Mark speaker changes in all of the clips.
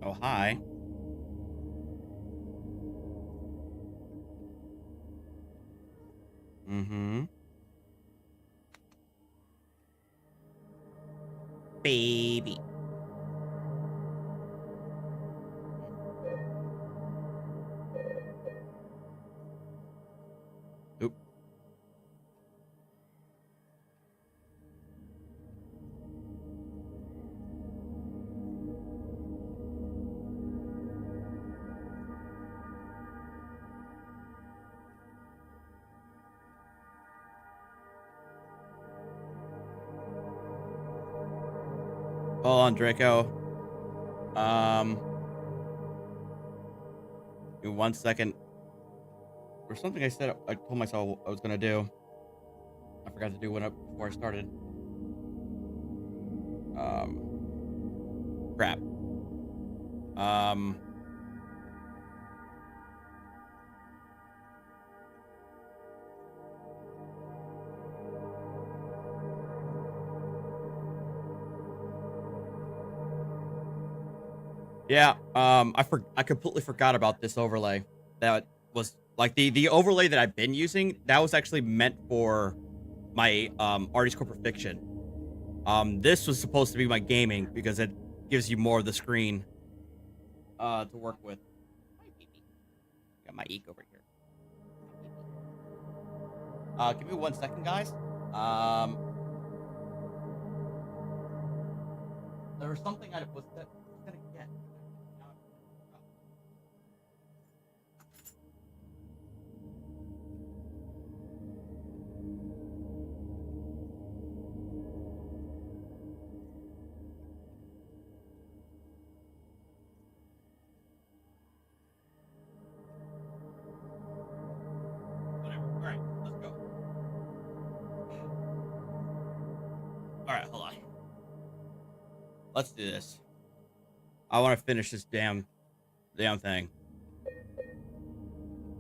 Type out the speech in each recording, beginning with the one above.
Speaker 1: Oh, hi. Mm-hmm. Baby. Oop. Hold on, Draco. Give me 1 second. There's something I told myself I was gonna do. I forgot to do before I started. Crap. Um, yeah. I completely forgot about this overlay. That was like the overlay that I've been using. That was actually meant for my Arty's Corporate Fiction. This was supposed to be my gaming because it gives you more of the screen to work with. Got my eek over here. Give me 1 second, guys. Um, there was something I was gonna get. Whatever. All right, let's go. All right, hold on. Let's do this. I want to finish this damn thing,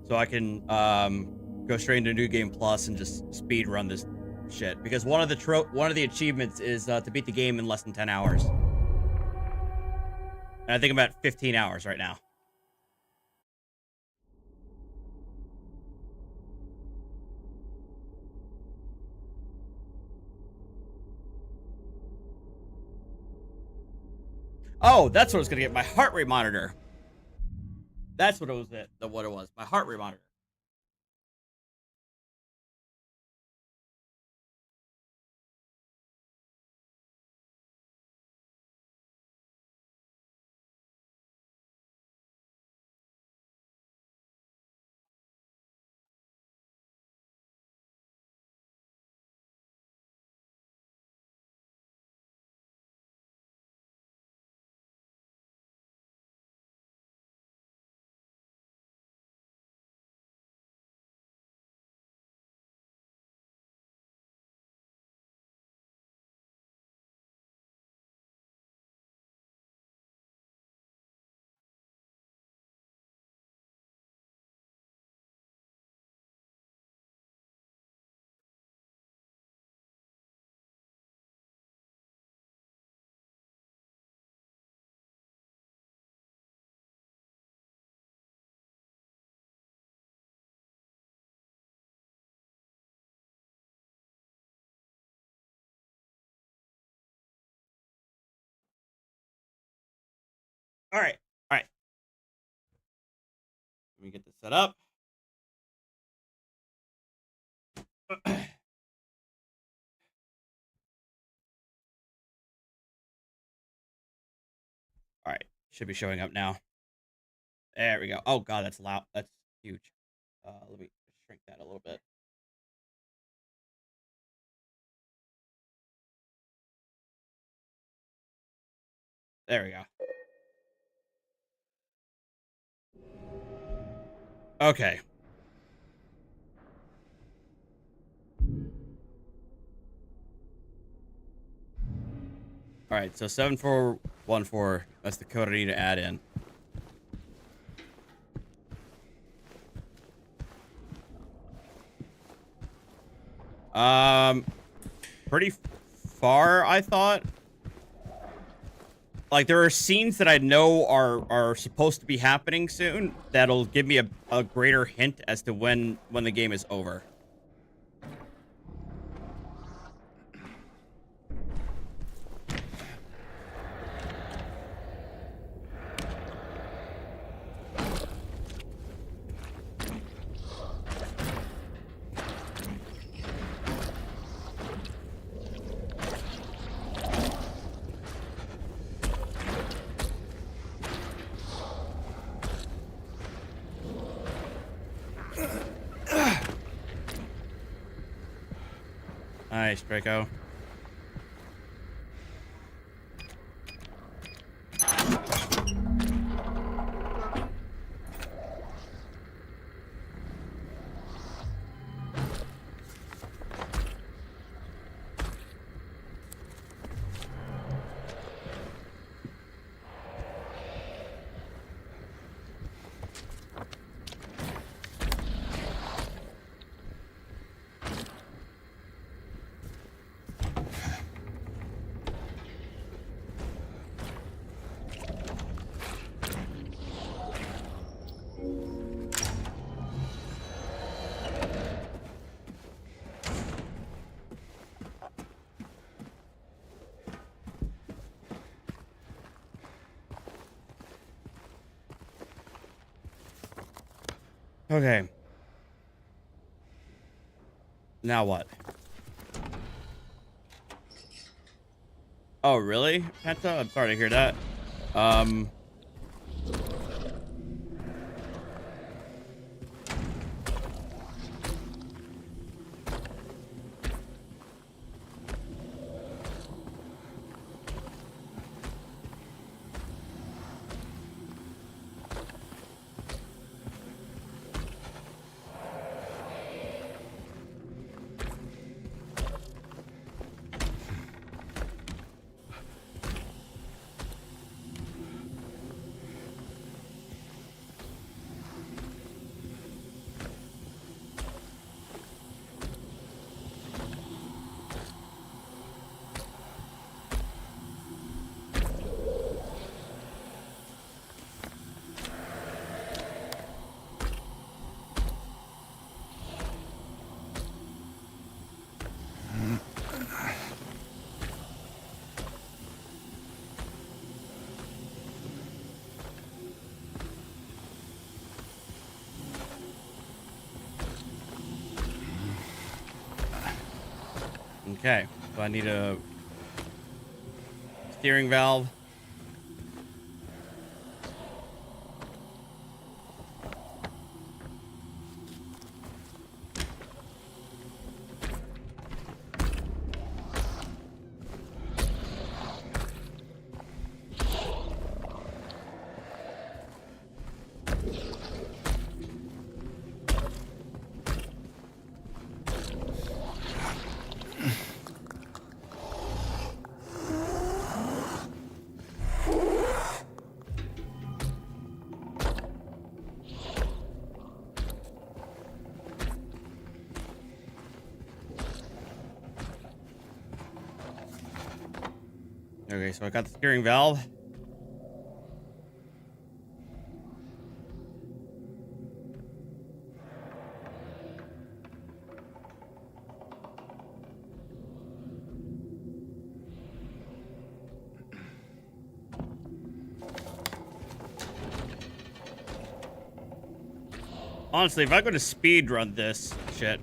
Speaker 1: so I can go straight into New Game Plus and just speed run this shit. Because one of the achievements is to beat the game in less than 10 hours, and I think I'm at 15 hours right now. Oh, that's what I was gonna get. My heart rate monitor. That's what it was. What it was. My heart rate monitor. All right. All right. Let me get this set up. All right. Should be showing up now. There we go. Oh god, that's loud. That's huge. Let me shrink that a little bit. There we go. Okay. All right. So 7414. That's the code I need to add in. Pretty far, I thought. like there are scenes that I know are supposed to be happening soon that'll give me a greater hint as to when the game is over. Nice, Draco. Okay. Now what? Oh, really, Penta? I'm sorry to hear that. Okay, so I need a steering valve. Okay, so I got the steering valve. Honestly, if I go to speed run this shit.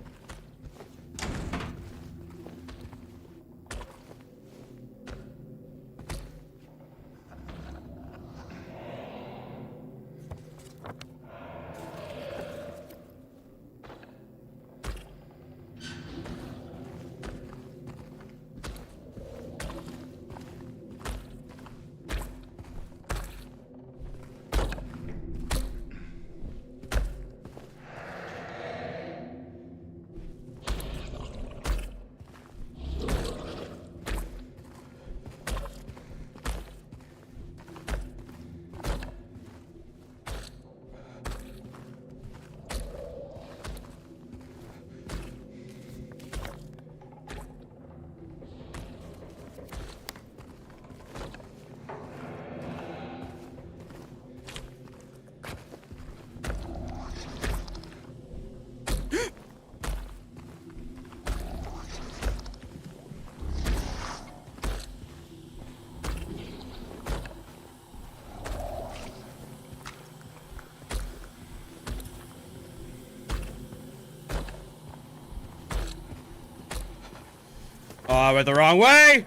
Speaker 1: Oh, I went the wrong way.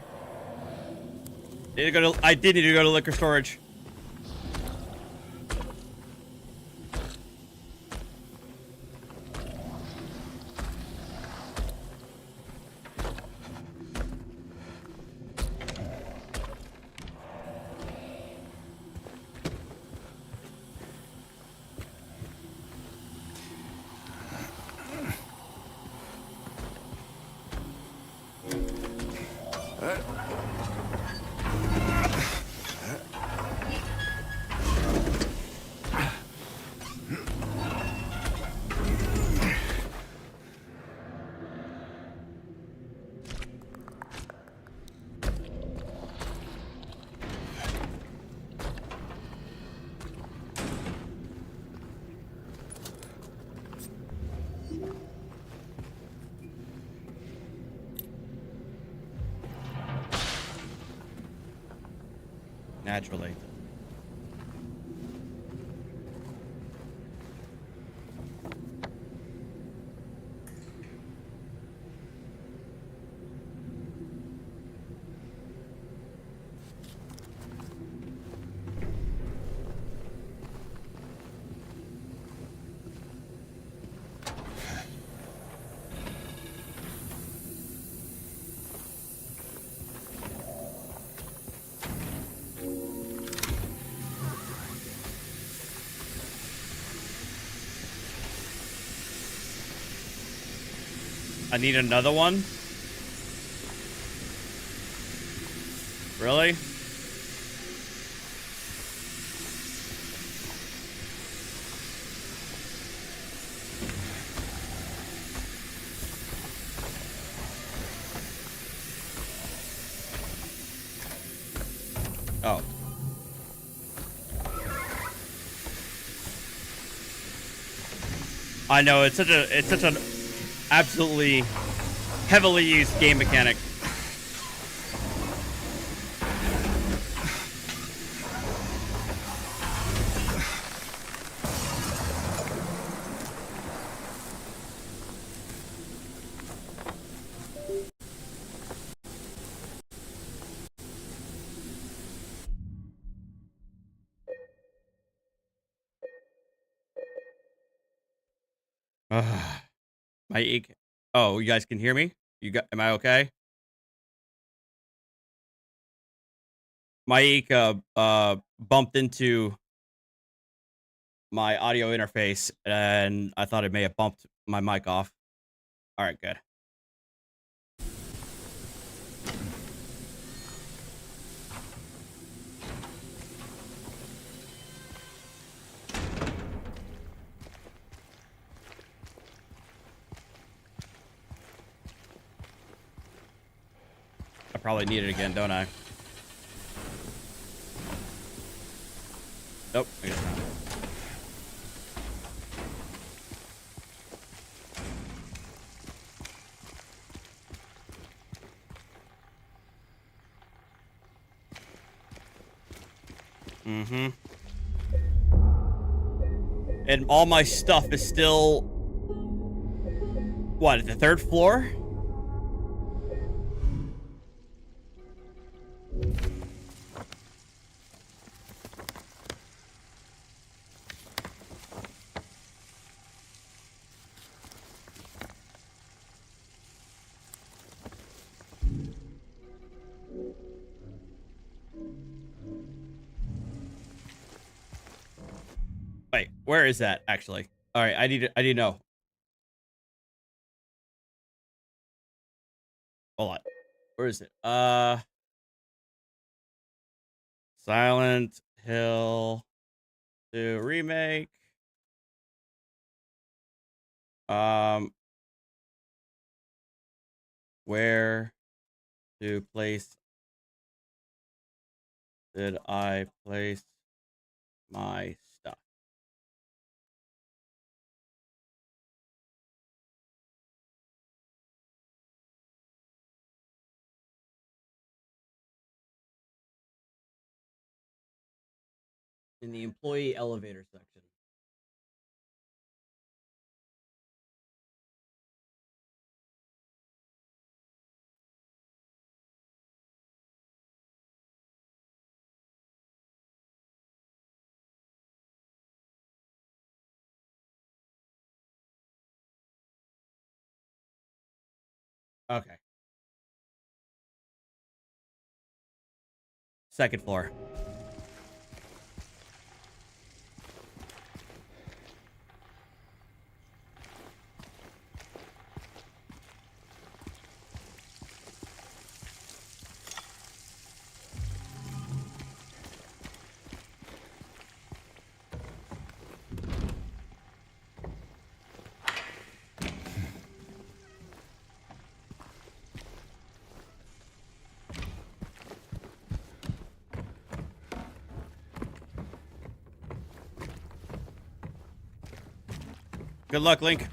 Speaker 1: I did need to go to liquor storage. Naturally. I need another one? Really? Oh. I know, it's such an absolutely heavily used game mechanic. Ugh. My eek. Oh, you guys can hear me? Am I okay? My eek bumped into my audio interface and I thought it may have bumped my mic off. All right, good. I probably need it again, don't I? Nope, I guess not. Mm-hmm. And all my stuff is still... What, at the third floor? Wait, where is that, actually? All right, I need to know. Hold on. Where is it? Silent Hill to Remake. Um, where to place did I place my stuff? In the employee elevator section. Okay. Second floor. Good luck, Link.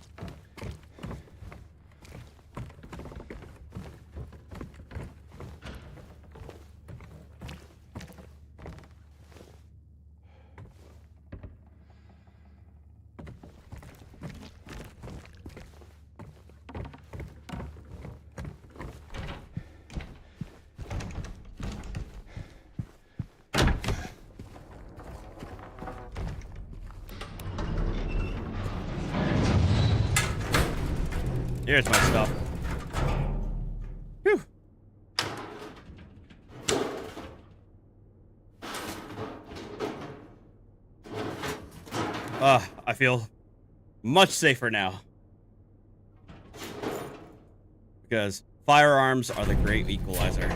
Speaker 1: Here's my stuff. Whew. I feel much safer now. Because firearms are the great equalizer.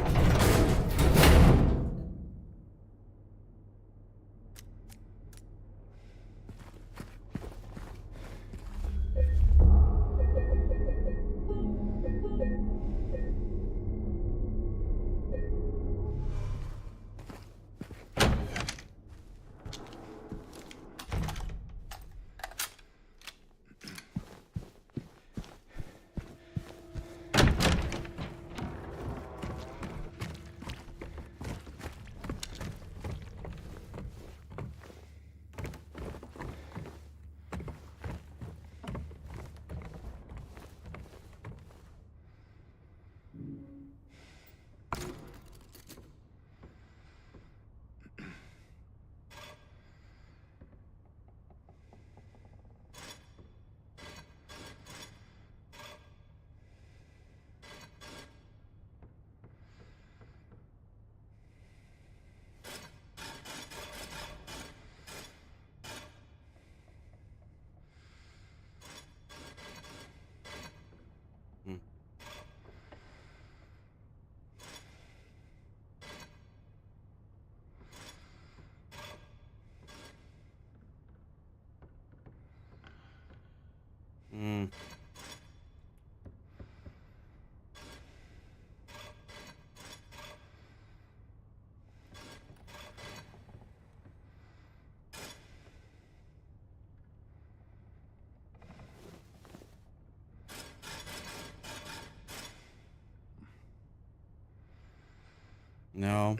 Speaker 1: No.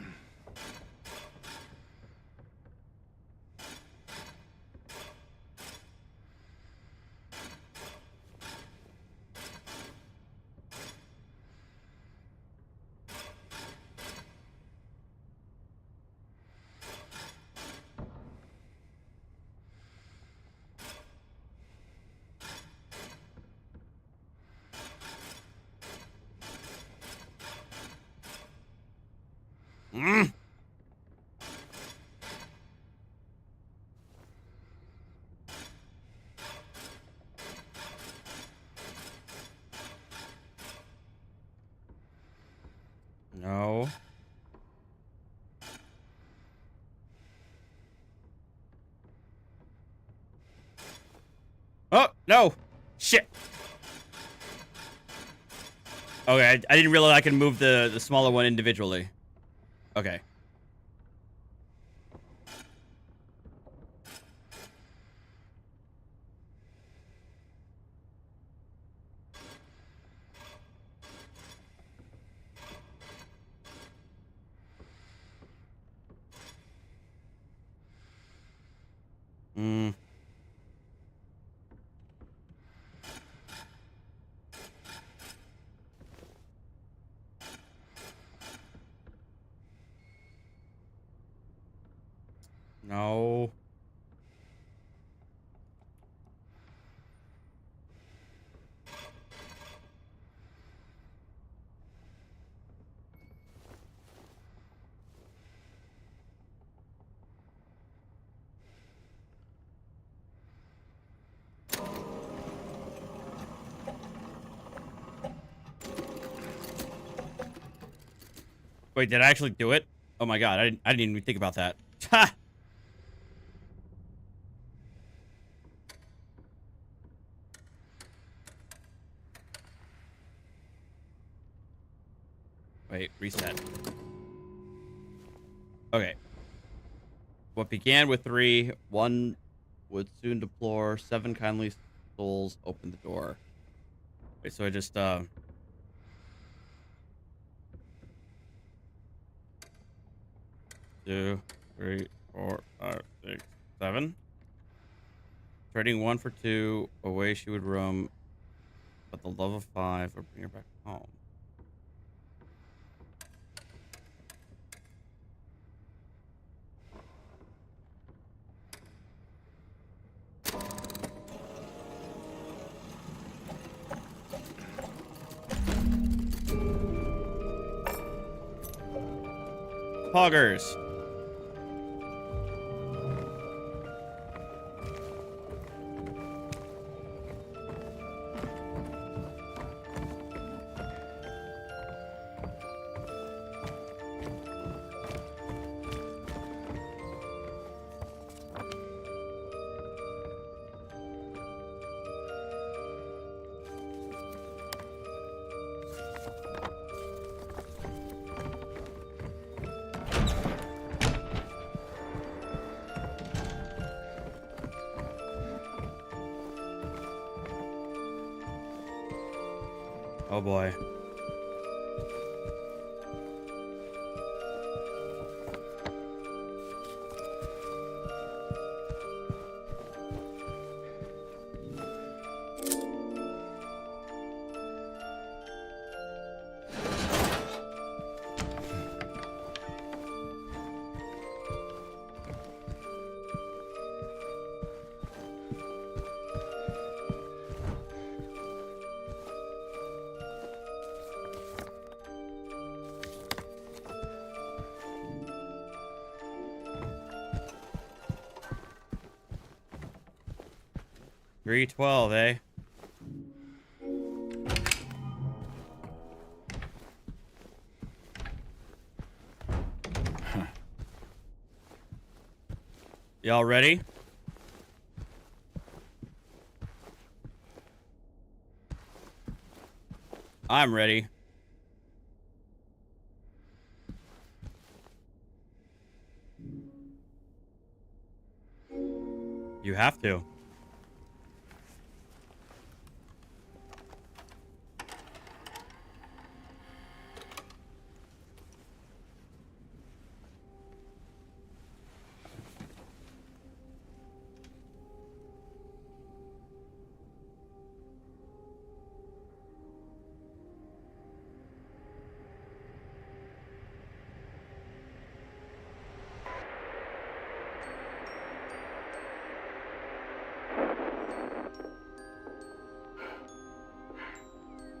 Speaker 1: No. Oh, no. Shit. Okay, I didn't realize I could move the smaller one individually. Okay. Wait, did I actually do it? Oh my god, I didn't even think about that. Ha! Wait, reset. Okay. What began with 3, 1 would soon deplore, 7 kindly souls open the door. Wait, so I just 2, 3, 4, 5, 6, 7. Trading 1 for 2, away she would roam, but the love of 5 would bring her back home. Poggers. Oh boy. Three 12, eh? Y'all ready? I'm ready. You have to.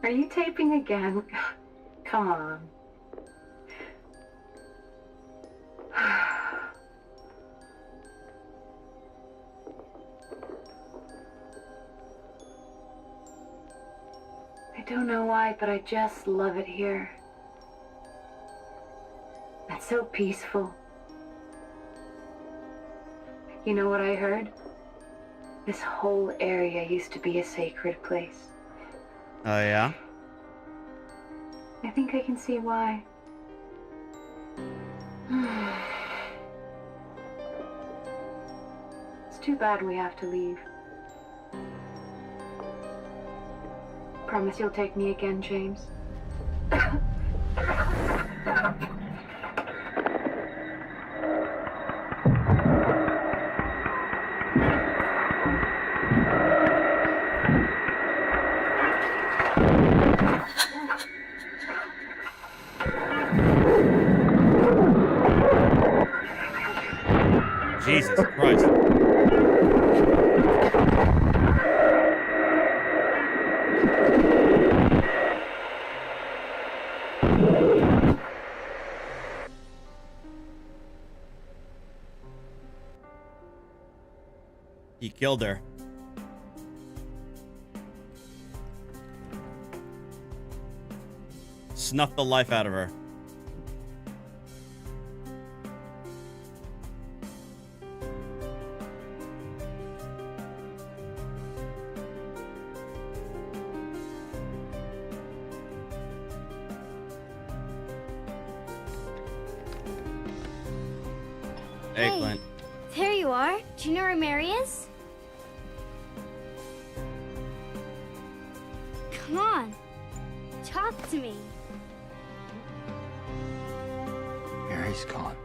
Speaker 2: Are you taping again? Come on. I don't know why, but I just love it here. It's so peaceful. You know what I heard? This whole area used to be a sacred place.
Speaker 1: Oh, yeah?
Speaker 2: I think I can see why. It's too bad we have to leave. Promise you'll take me again, James.
Speaker 1: Jesus Christ. He killed her. Snuffed the life out of her. Hey,
Speaker 3: Hey.
Speaker 1: Clint.
Speaker 3: There you are. Do you know where Mary is? Come on. Talk to me.
Speaker 4: Mary's gone.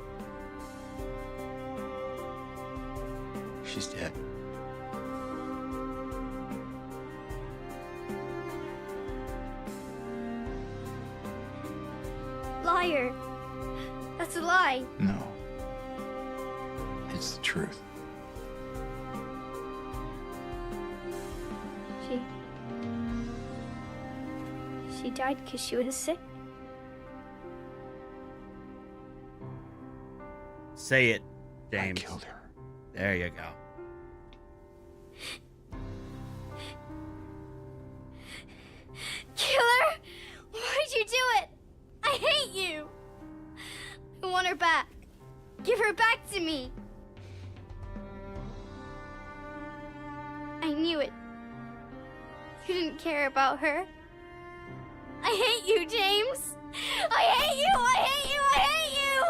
Speaker 4: She's dead.
Speaker 3: Liar. That's a lie.
Speaker 4: No. It's the truth.
Speaker 3: She died because she was sick.
Speaker 1: Say it, James.
Speaker 4: I killed her.
Speaker 1: There you go.
Speaker 3: Killer! Why'd you do it? I hate you! I want her back. Give her back to me. I knew it. You didn't care about her. I hate you, James! I hate you! I hate you! I hate you!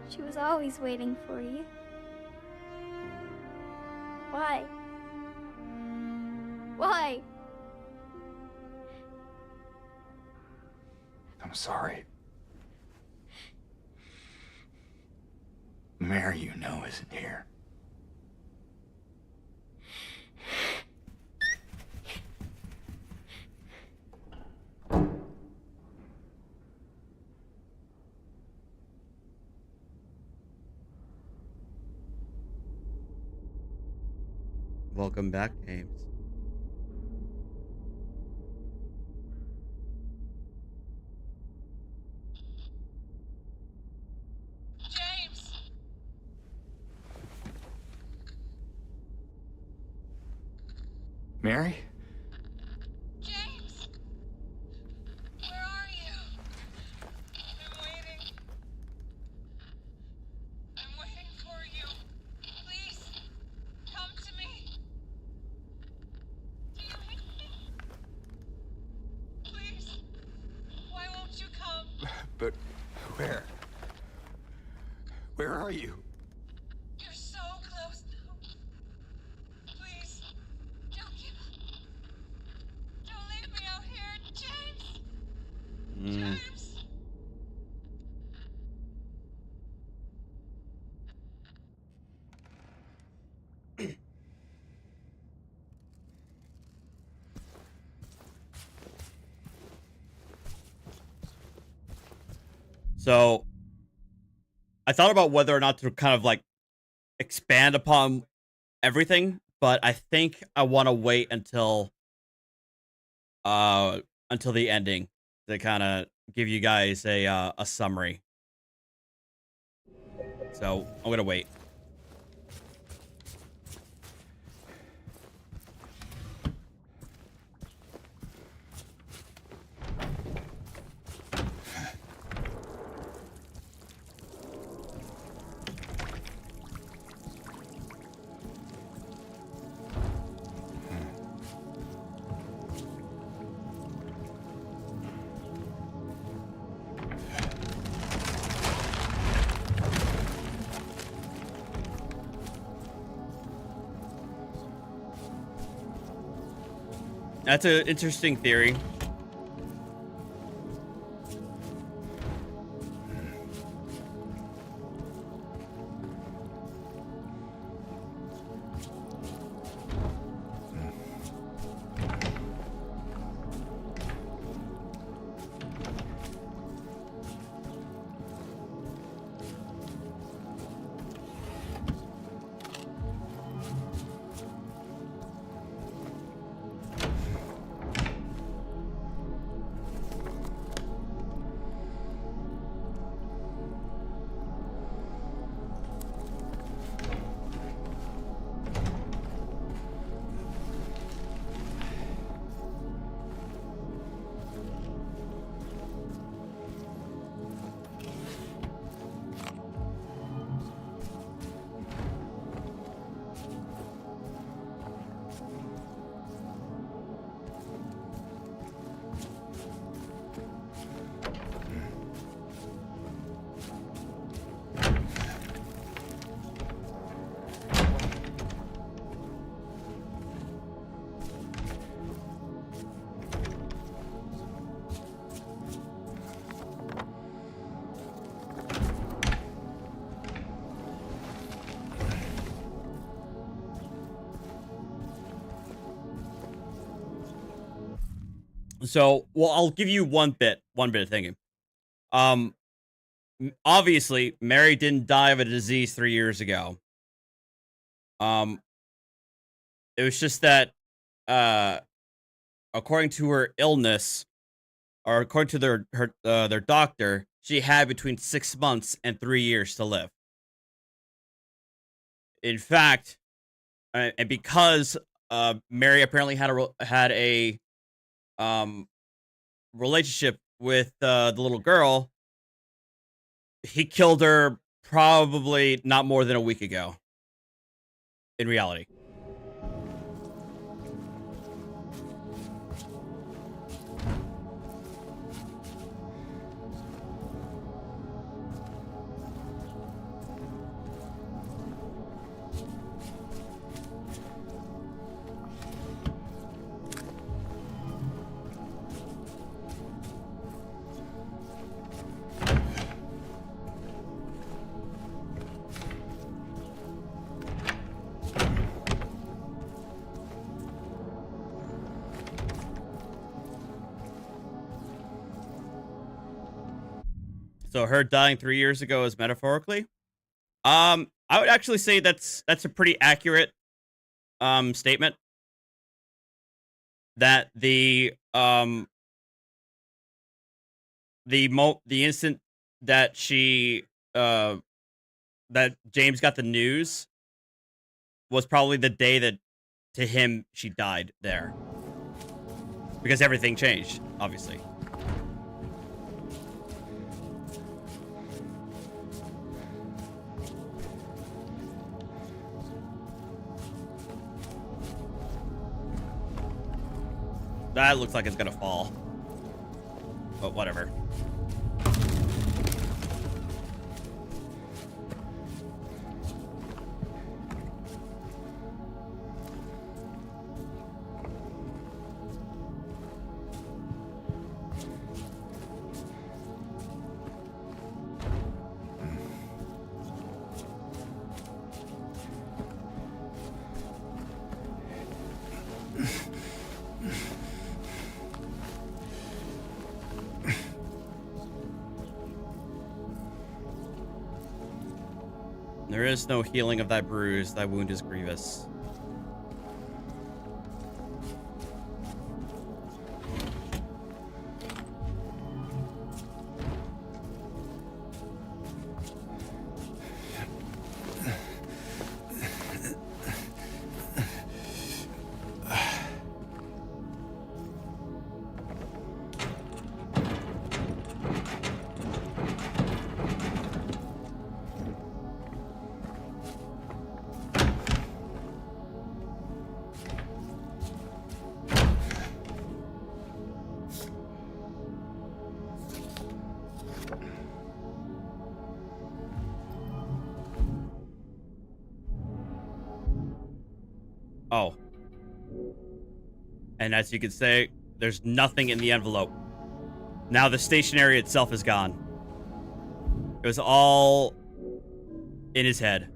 Speaker 3: She was always waiting for you. Why? Why?
Speaker 4: I'm sorry. Mary, you know, isn't here.
Speaker 1: Welcome back, James.
Speaker 5: James!
Speaker 4: Mary?
Speaker 5: James! Where are you? I'm waiting. I'm waiting for you. Please, come to me. Do you hear me? Please, why won't you come?
Speaker 4: But where? Where are you?
Speaker 5: You're so close now. Please, don't give up. Don't leave me out here, James! James!
Speaker 1: So, I thought about whether or not to kind of like expand upon everything, but I think I want to wait until the ending to kind of give you guys a summary. So, I'm gonna wait. That's an interesting theory. So, well, I'll give you one bit of thinking. Um, obviously, Mary didn't die of a disease 3 years ago. Um, it was just that, uh, according to her illness, or according to their doctor, she had between 6 months and 3 years to live. In fact, and because Mary apparently had a um relationship with the little girl, he killed her probably not more than a week ago. In reality. So her dying 3 years ago is metaphorically. I would actually say that's a pretty accurate statement. That the instant that she that James got the news was probably the day that to him she died there. Because everything changed, obviously. That looks like it's gonna fall. But whatever. There is no healing of thy bruise, thy wound is grievous. Oh. And as you can say, there's nothing in the envelope. Now the stationery itself is gone. It was all in his head.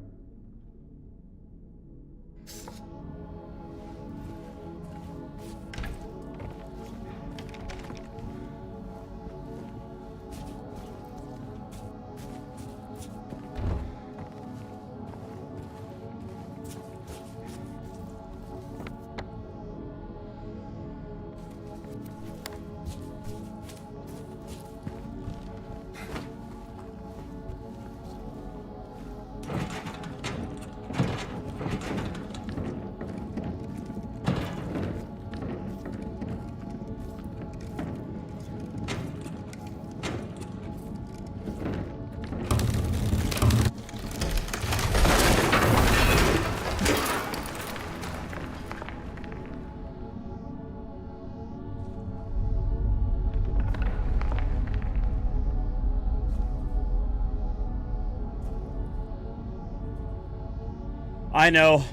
Speaker 1: I know.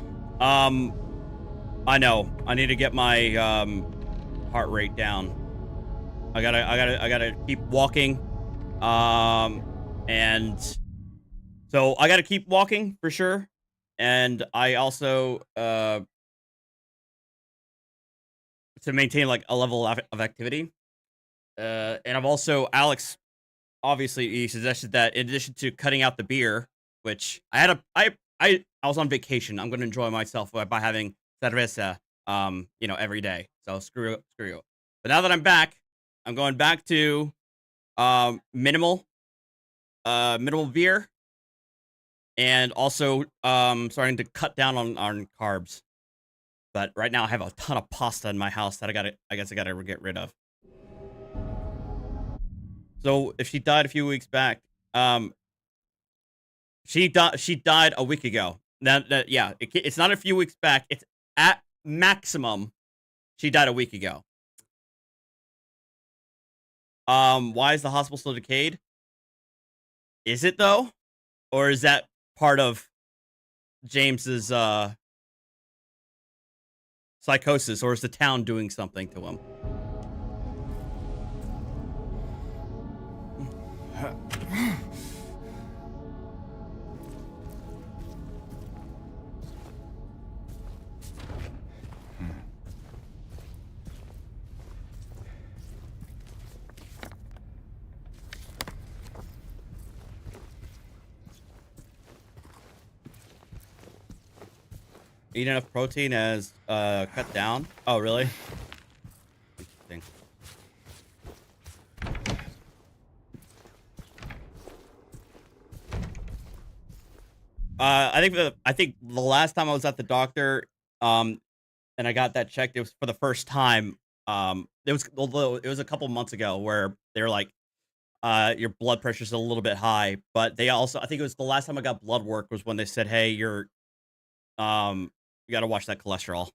Speaker 1: I know. I need to get my heart rate down. I gotta keep walking. And so I gotta keep walking for sure. And I also to maintain like a level of activity. And I've also Alex obviously he suggested that in addition to cutting out the beer, which I was on vacation. I'm going to enjoy myself by having cerveza, every day. So screw you. But now that I'm back, I'm going back to minimal beer, and also starting to cut down on carbs. But right now I have a ton of pasta in my house that I guess I gotta get rid of. So if she died a few weeks back, she died a week ago. Yeah, it's not a few weeks back. It's at maximum. She died a week ago. Why is the hospital still decayed? Is it though? Or is that part of James's psychosis, or is the town doing something to him? Eat enough protein as cut down. Oh, really? Interesting. I think the last time I was at the doctor, and I got that checked, it was for the first time. It was a couple months ago where they were like, your blood pressure's a little bit high, but they also, I think it was the last time I got blood work was when they said, hey, you got to watch that cholesterol.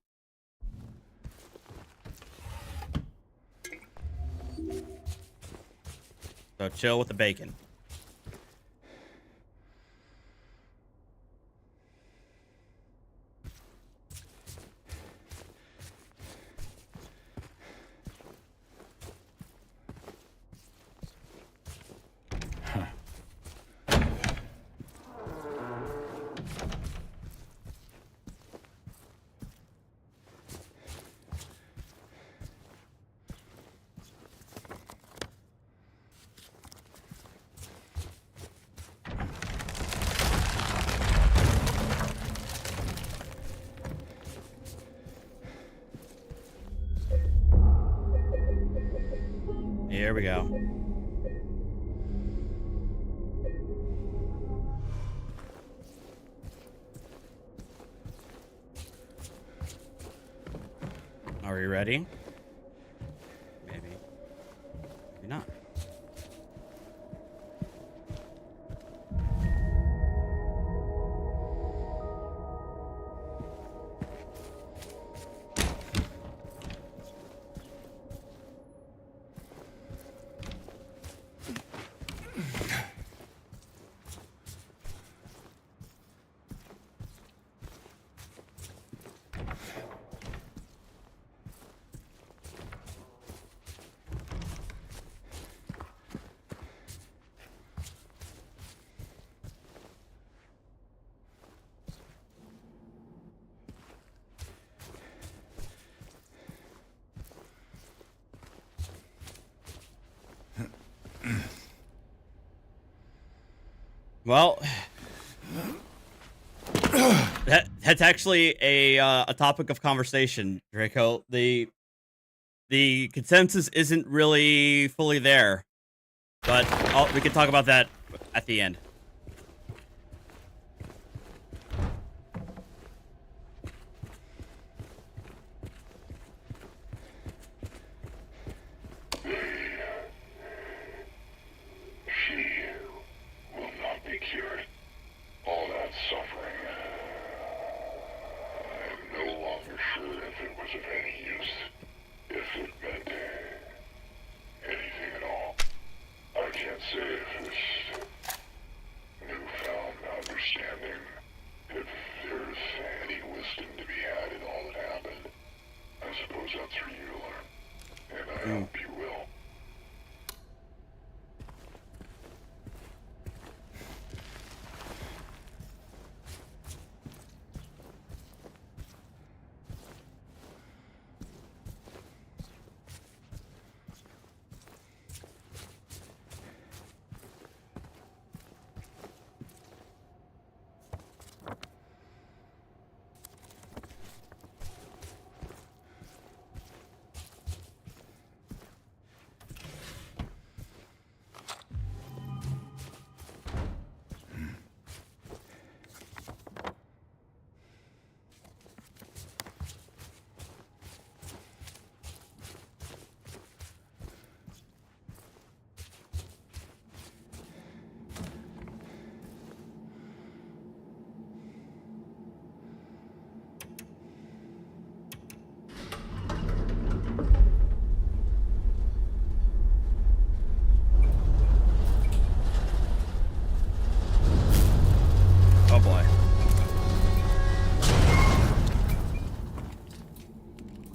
Speaker 1: So chill with the bacon. Here we go. Are we ready? Maybe. Maybe not. Well, that's actually a topic of conversation, Draco. The consensus isn't really fully there, but we can talk about that at the end.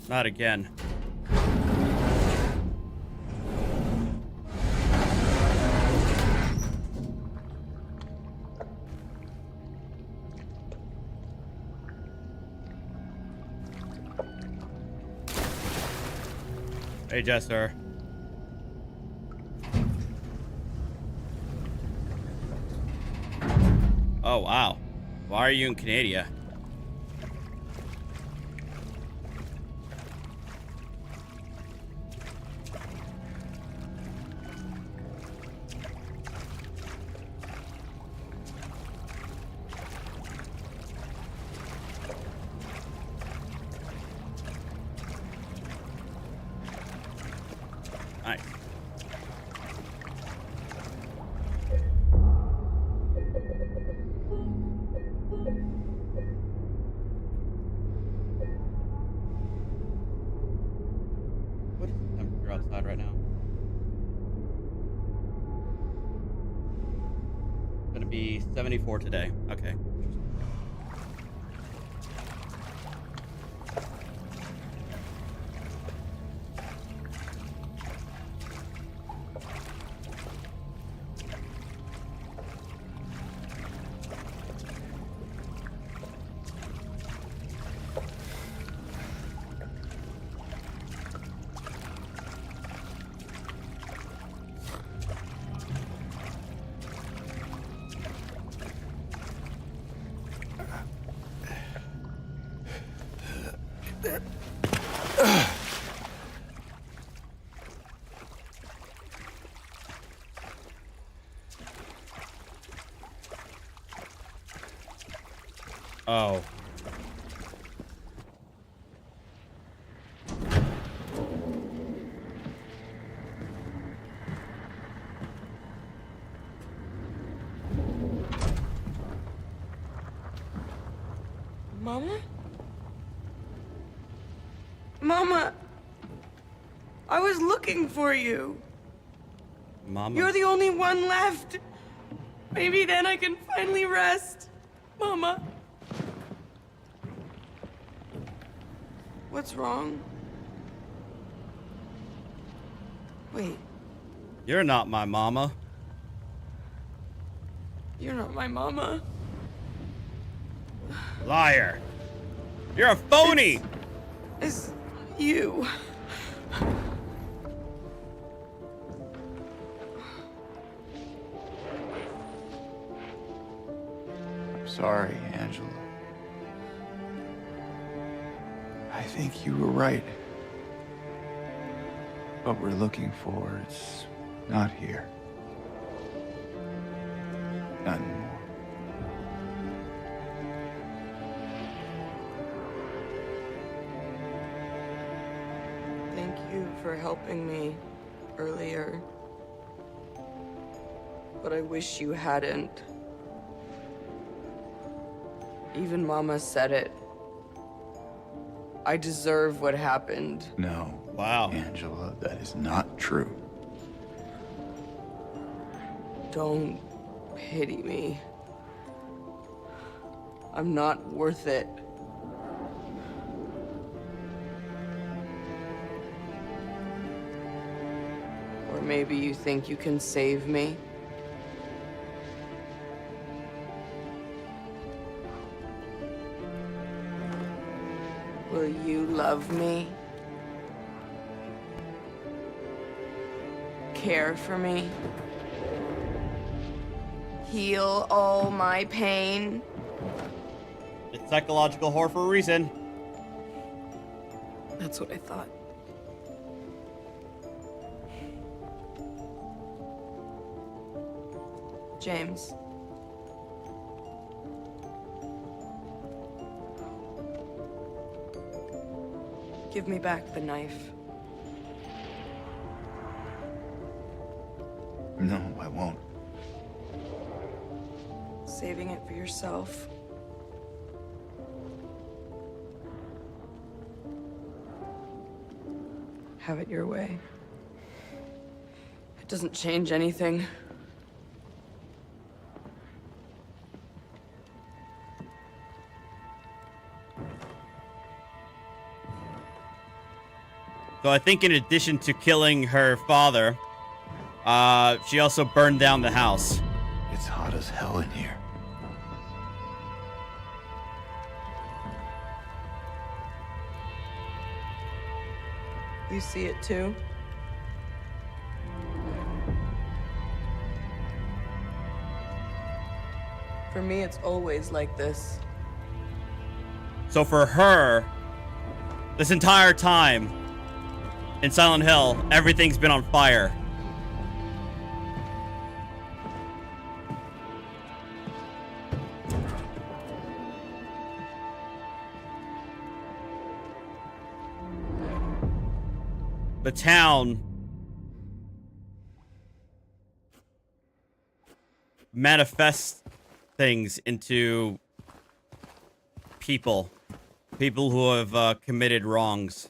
Speaker 1: Not again. Hey, Jester. Oh, wow. Why are you in Canada? Nice. What is the temperature outside right now? It's gonna be 74 today. Okay. Oh.
Speaker 6: Mama? Mama! I was looking for you.
Speaker 1: Mama.
Speaker 6: You're the only one left. Maybe then I can finally rest. Mama. What's wrong? Wait,
Speaker 1: You're not my mama.
Speaker 6: you're not my mama.
Speaker 1: Liar. You're a phony.
Speaker 6: It's you.
Speaker 4: I'm sorry, Angela. I think you were right. What we're looking for, it's not here. Not anymore.
Speaker 6: Thank you for helping me earlier. But I wish you hadn't. Even Mama said it. I deserve what happened.
Speaker 4: No.
Speaker 1: Wow.
Speaker 4: Angela, that is not true.
Speaker 6: Don't pity me. I'm not worth it. Or maybe you think you can save me? Will you love me? Care for me? Heal all my pain?
Speaker 1: It's psychological horror for a reason.
Speaker 6: That's what I thought. James. Give me back the knife.
Speaker 4: No, I won't.
Speaker 6: Saving it for yourself. Have it your way. It doesn't change anything.
Speaker 1: So I think in addition to killing her father, she also burned down the house.
Speaker 4: It's hot as hell in here.
Speaker 6: You see it too? For me, it's always like this.
Speaker 1: So for her, this entire time in Silent Hill, everything's been on fire. The town manifests things into people who have committed wrongs.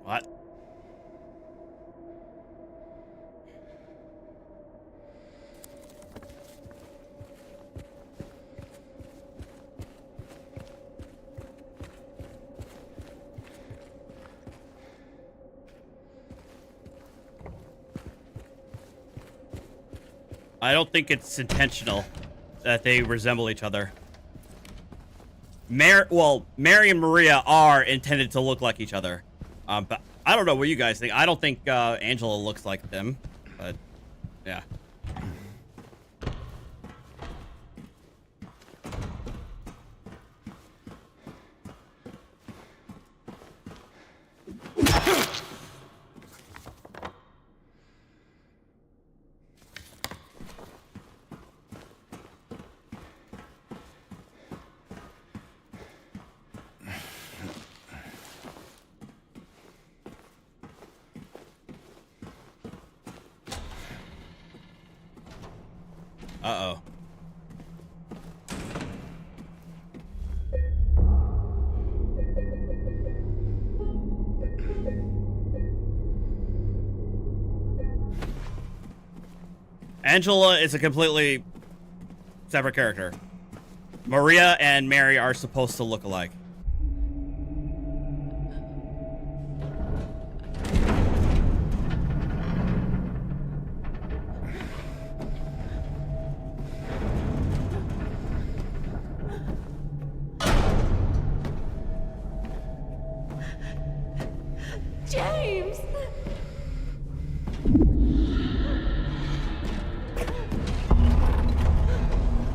Speaker 1: What? I don't think it's intentional that they resemble each other. Mary and Maria are intended to look like each other. But I don't know what you guys think. I don't think Angela looks like them, but yeah. Uh-oh. Angela is a completely separate character. Maria and Mary are supposed to look alike.
Speaker 6: James!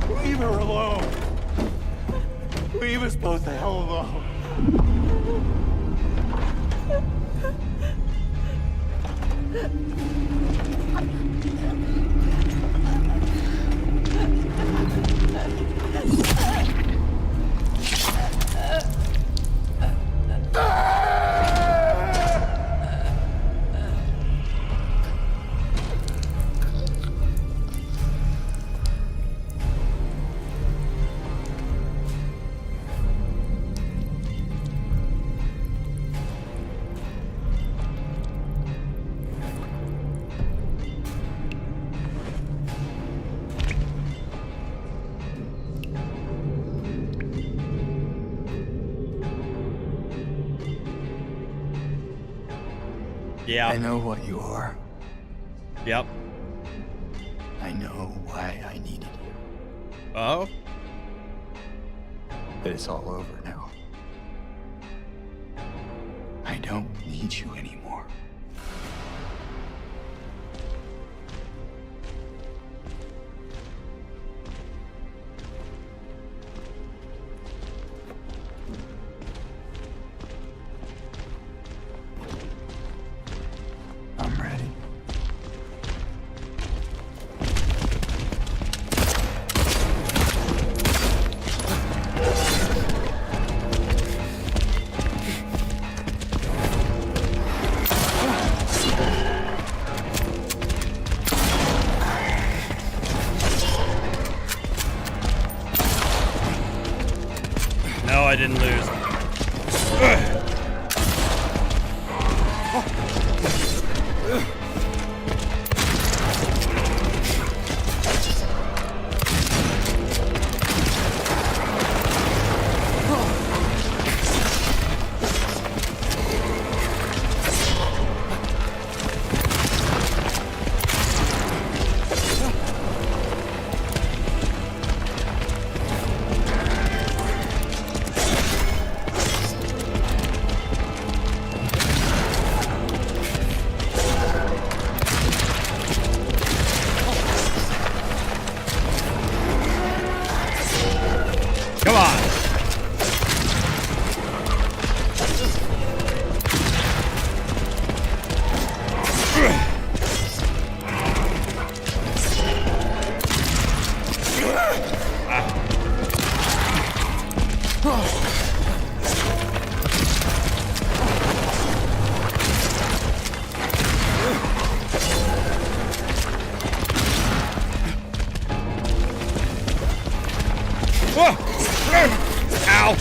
Speaker 4: Leave her alone! Leave us both the hell alone!
Speaker 1: Yeah.
Speaker 4: I know what you are.
Speaker 1: Yep.
Speaker 4: I know why I needed you.
Speaker 1: Oh?
Speaker 4: But it's all over now. I don't need you anymore. I'm ready.
Speaker 1: No, I didn't lose. Come on. Ow.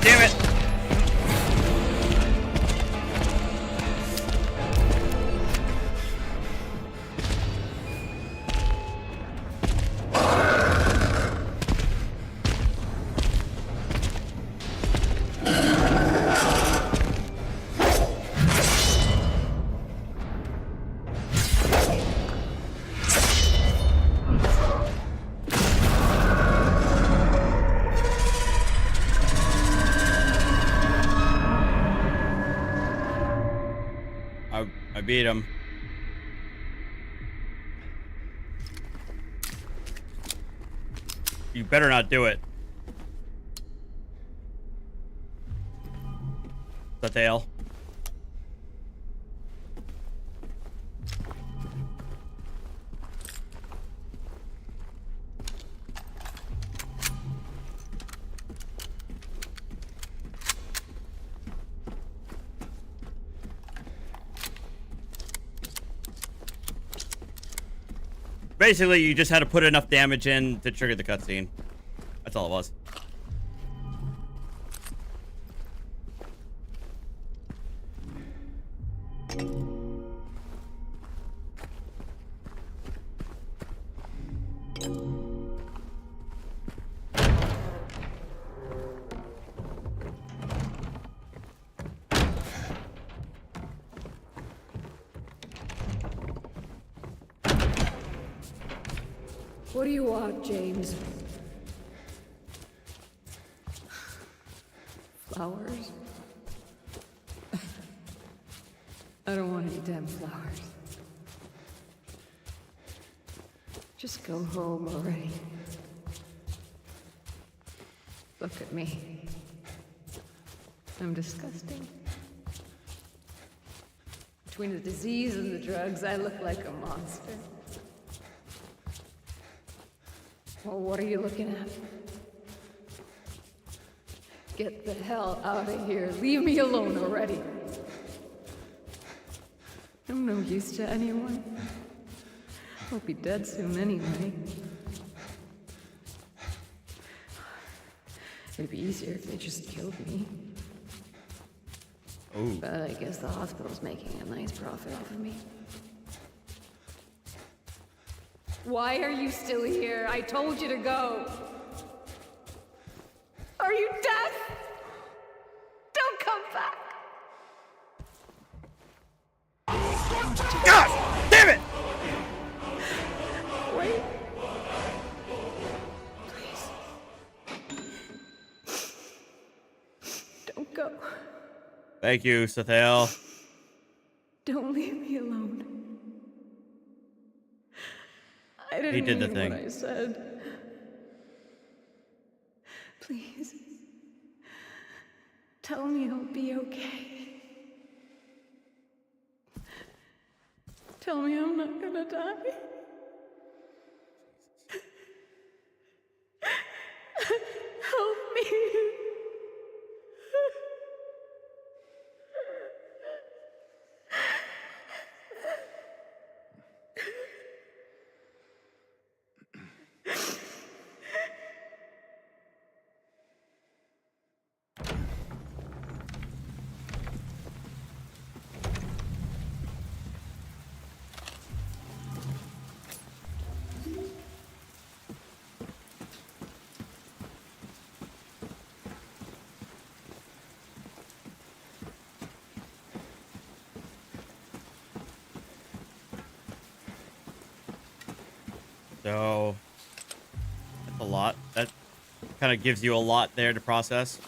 Speaker 1: Damn it. I beat him. You better not do it. Is that the L? Basically, you just had to put enough damage in to trigger the cutscene. That's all it was.
Speaker 2: What do you want, James? Flowers? I don't want any damn flowers. Just go home already. Look at me. I'm disgusting. Between the disease and the drugs, I look like a monster. Well, what are you looking at? Get the hell out of here. Leave me alone already. I'm no use to anyone. I'll be dead soon anyway. It'd be easier if they just killed me.
Speaker 1: Oh.
Speaker 2: But I guess the hospital's making a nice profit off of me. Why are you still here? I told you to go. Are you deaf? Don't come back.
Speaker 1: God damn it!
Speaker 2: Wait. Please. Don't go.
Speaker 1: Thank you, Sathael.
Speaker 2: Don't leave me alone. I didn't
Speaker 1: He did the
Speaker 2: mean
Speaker 1: thing.
Speaker 2: what I said. Please. Tell me I'll be okay. Tell me I'm not gonna die. Help me.
Speaker 1: So that's a lot. That kind of gives you a lot there to process.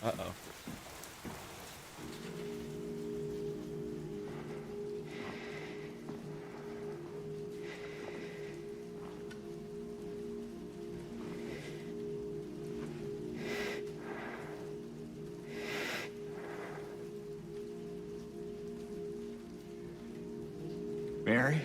Speaker 1: Uh-oh.
Speaker 4: Mary?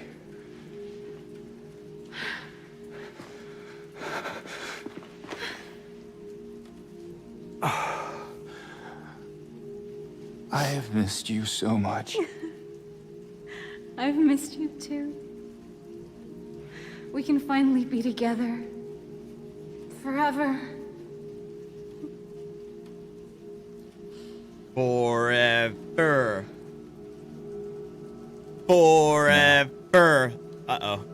Speaker 4: I have missed you so much.
Speaker 2: I've missed you too. We can finally be together. Forever.
Speaker 1: Forever. Forever. Uh-oh.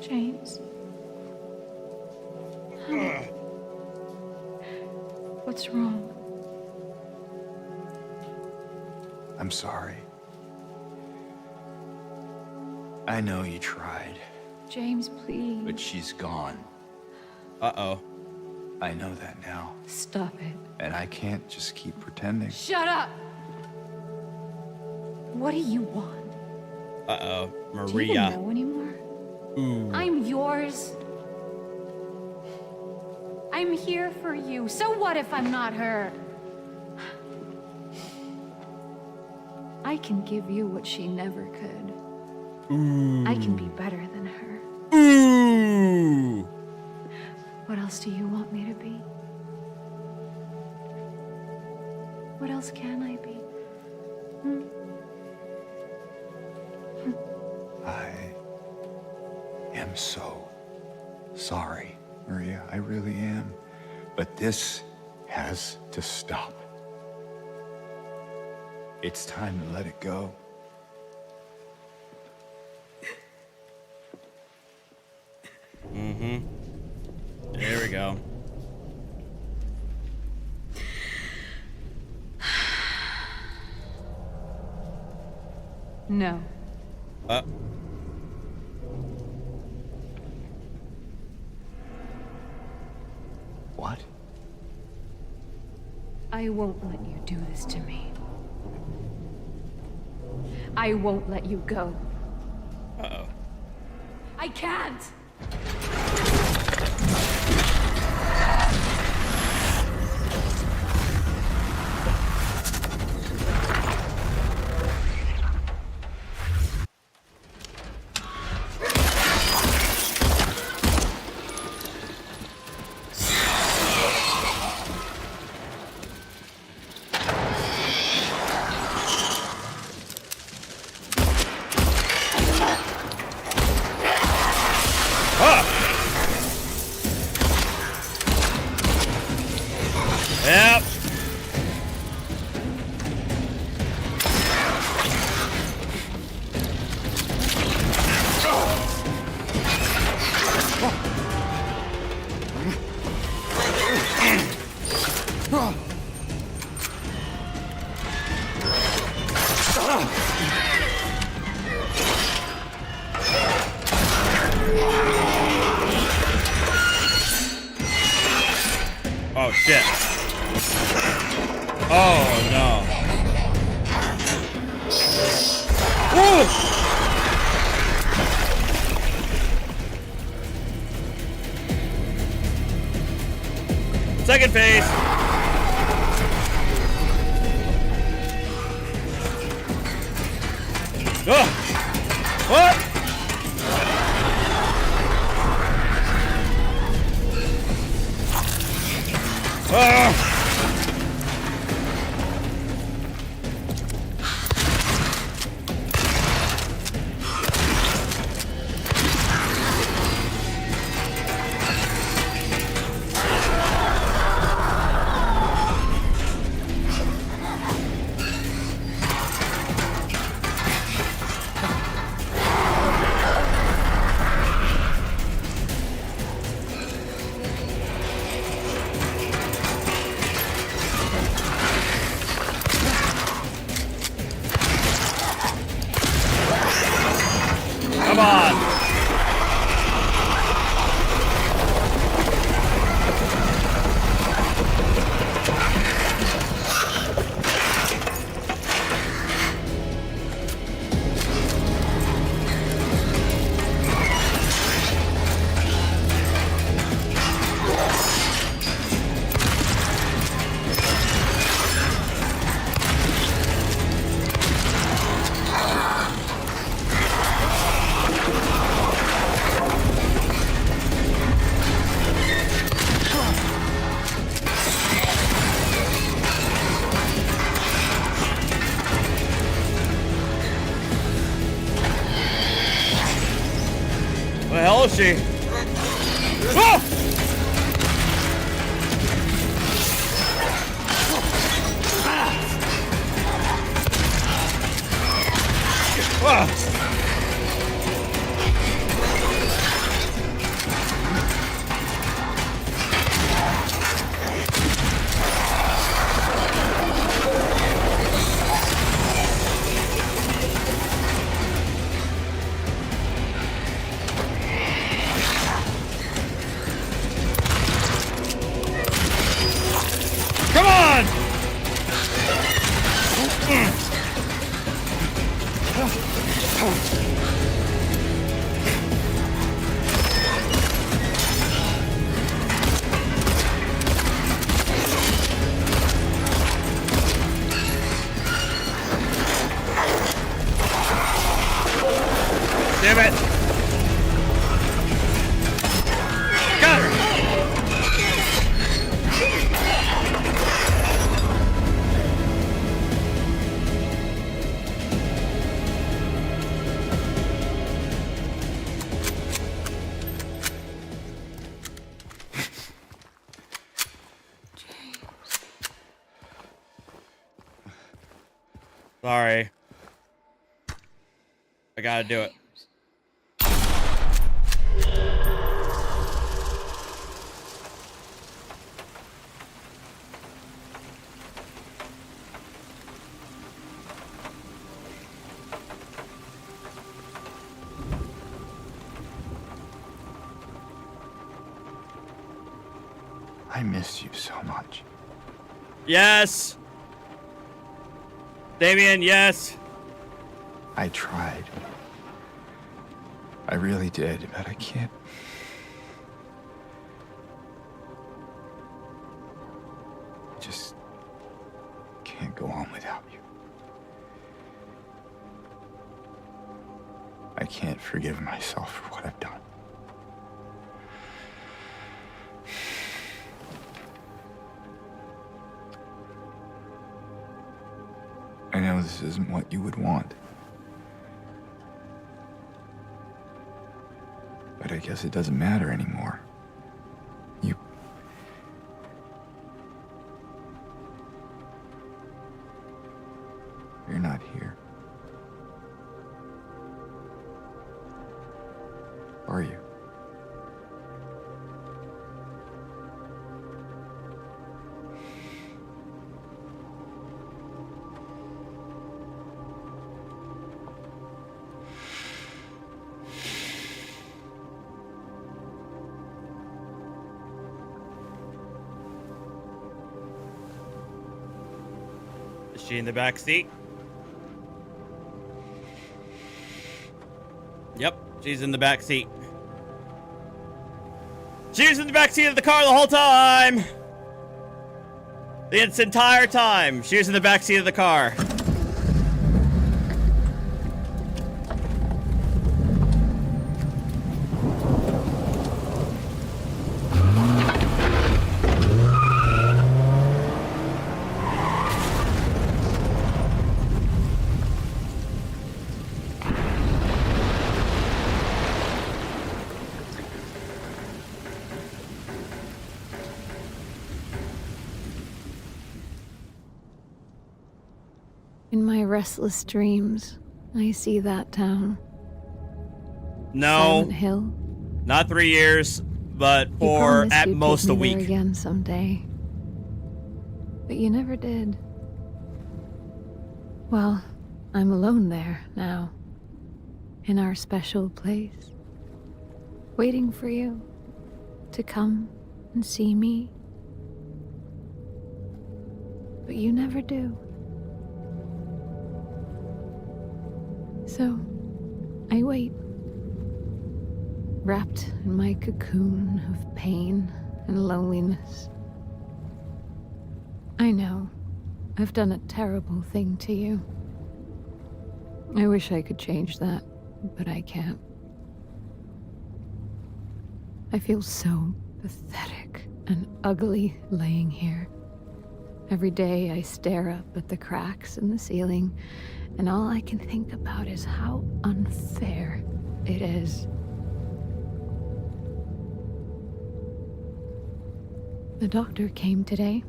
Speaker 2: James. Honey. What's wrong?
Speaker 4: I'm sorry. I know you tried,
Speaker 2: James, please.
Speaker 4: but she's gone.
Speaker 1: Uh-oh.
Speaker 4: I know that now.
Speaker 2: Stop it.
Speaker 4: And I can't just keep pretending.
Speaker 2: Shut up! What do you want?
Speaker 1: Uh-oh.
Speaker 2: Do you even
Speaker 1: Maria.
Speaker 2: know anymore?
Speaker 1: Ooh.
Speaker 2: I'm yours. I'm here for you. So what if I'm not her? I can give you what she never could.
Speaker 1: Ooh.
Speaker 2: I can be better than her.
Speaker 1: Ooh.
Speaker 2: What else do you want me to be? What else can I be?
Speaker 4: I am so sorry, Maria. I really am. But this has to stop. It's time to let it go.
Speaker 1: Mm-hmm. There go.
Speaker 6: No.
Speaker 4: What?
Speaker 6: I won't let you do this to me. I won't let you go.
Speaker 1: Uh-oh.
Speaker 6: I can't!
Speaker 1: Yep. Oh shit. Oh no. Woo! Second phase. Ugh. What? Come on. Where the hell is she? Oh! Ah! Come on! Damn it! Got her! Sorry. I gotta do it.
Speaker 4: I miss you so much.
Speaker 1: Yes. Damien, yes.
Speaker 4: I tried. I really did, but I can't. I just can't go on without you. I can't forgive myself for what I've done. I know this isn't what you would want. But I guess it doesn't matter anymore. You're not here. Are you?
Speaker 1: Is she in the back seat? Yep, she's in the back seat. She was in the back seat of the car the whole time. The entire time, she was in the back seat of the car.
Speaker 7: In my restless dreams, I see that town.
Speaker 1: No,
Speaker 7: Silent Hill.
Speaker 1: not 3 years, but
Speaker 7: You
Speaker 1: for
Speaker 7: promised
Speaker 1: at
Speaker 7: you'd
Speaker 1: most
Speaker 7: take
Speaker 1: a
Speaker 7: me there
Speaker 1: week.
Speaker 7: again someday. But you never did. Well, I'm alone there now. In our special place. Waiting for you to come and see me. But you never do. So, I wait. Wrapped in my cocoon of pain and loneliness. I know, I've done a terrible thing to you. I wish I could change that, but I can't. I feel so pathetic and ugly laying here. Every day I stare up at the cracks in the ceiling, and all I can think about is how unfair it is. The doctor came today.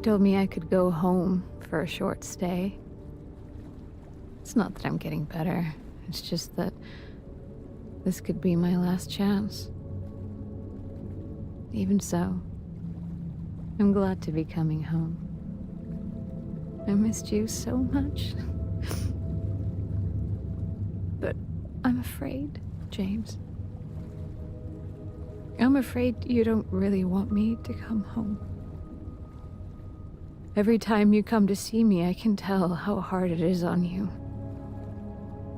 Speaker 7: Told me I could go home for a short stay. It's not that I'm getting better. It's just that this could be my last chance. Even so, I'm glad to be coming home. I missed you so much. But I'm afraid, James. I'm afraid you don't really want me to come home. Every time you come to see me, I can tell how hard it is on you.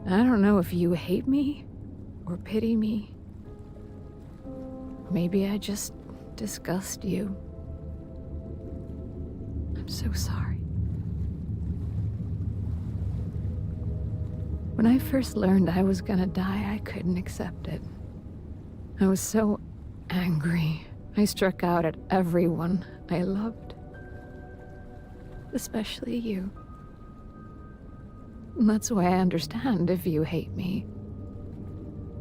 Speaker 7: I don't know if you hate me or pity me. Maybe I just disgust you. I'm so sorry. When I first learned I was gonna die, I couldn't accept it. I was so angry. I struck out at everyone I loved. Especially you. And that's why I understand if you hate me.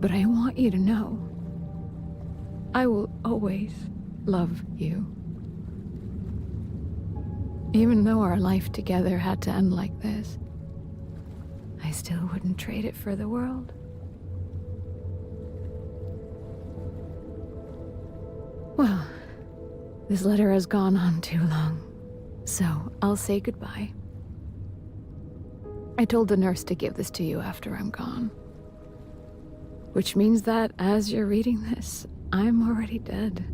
Speaker 7: But I want you to know, I will always love you. Even though our life together had to end like this, I still wouldn't trade it for the world. Well, this letter has gone on too long, so I'll say goodbye. I told the nurse to give this to you after I'm gone. Which means that as you're reading this, I'm already dead.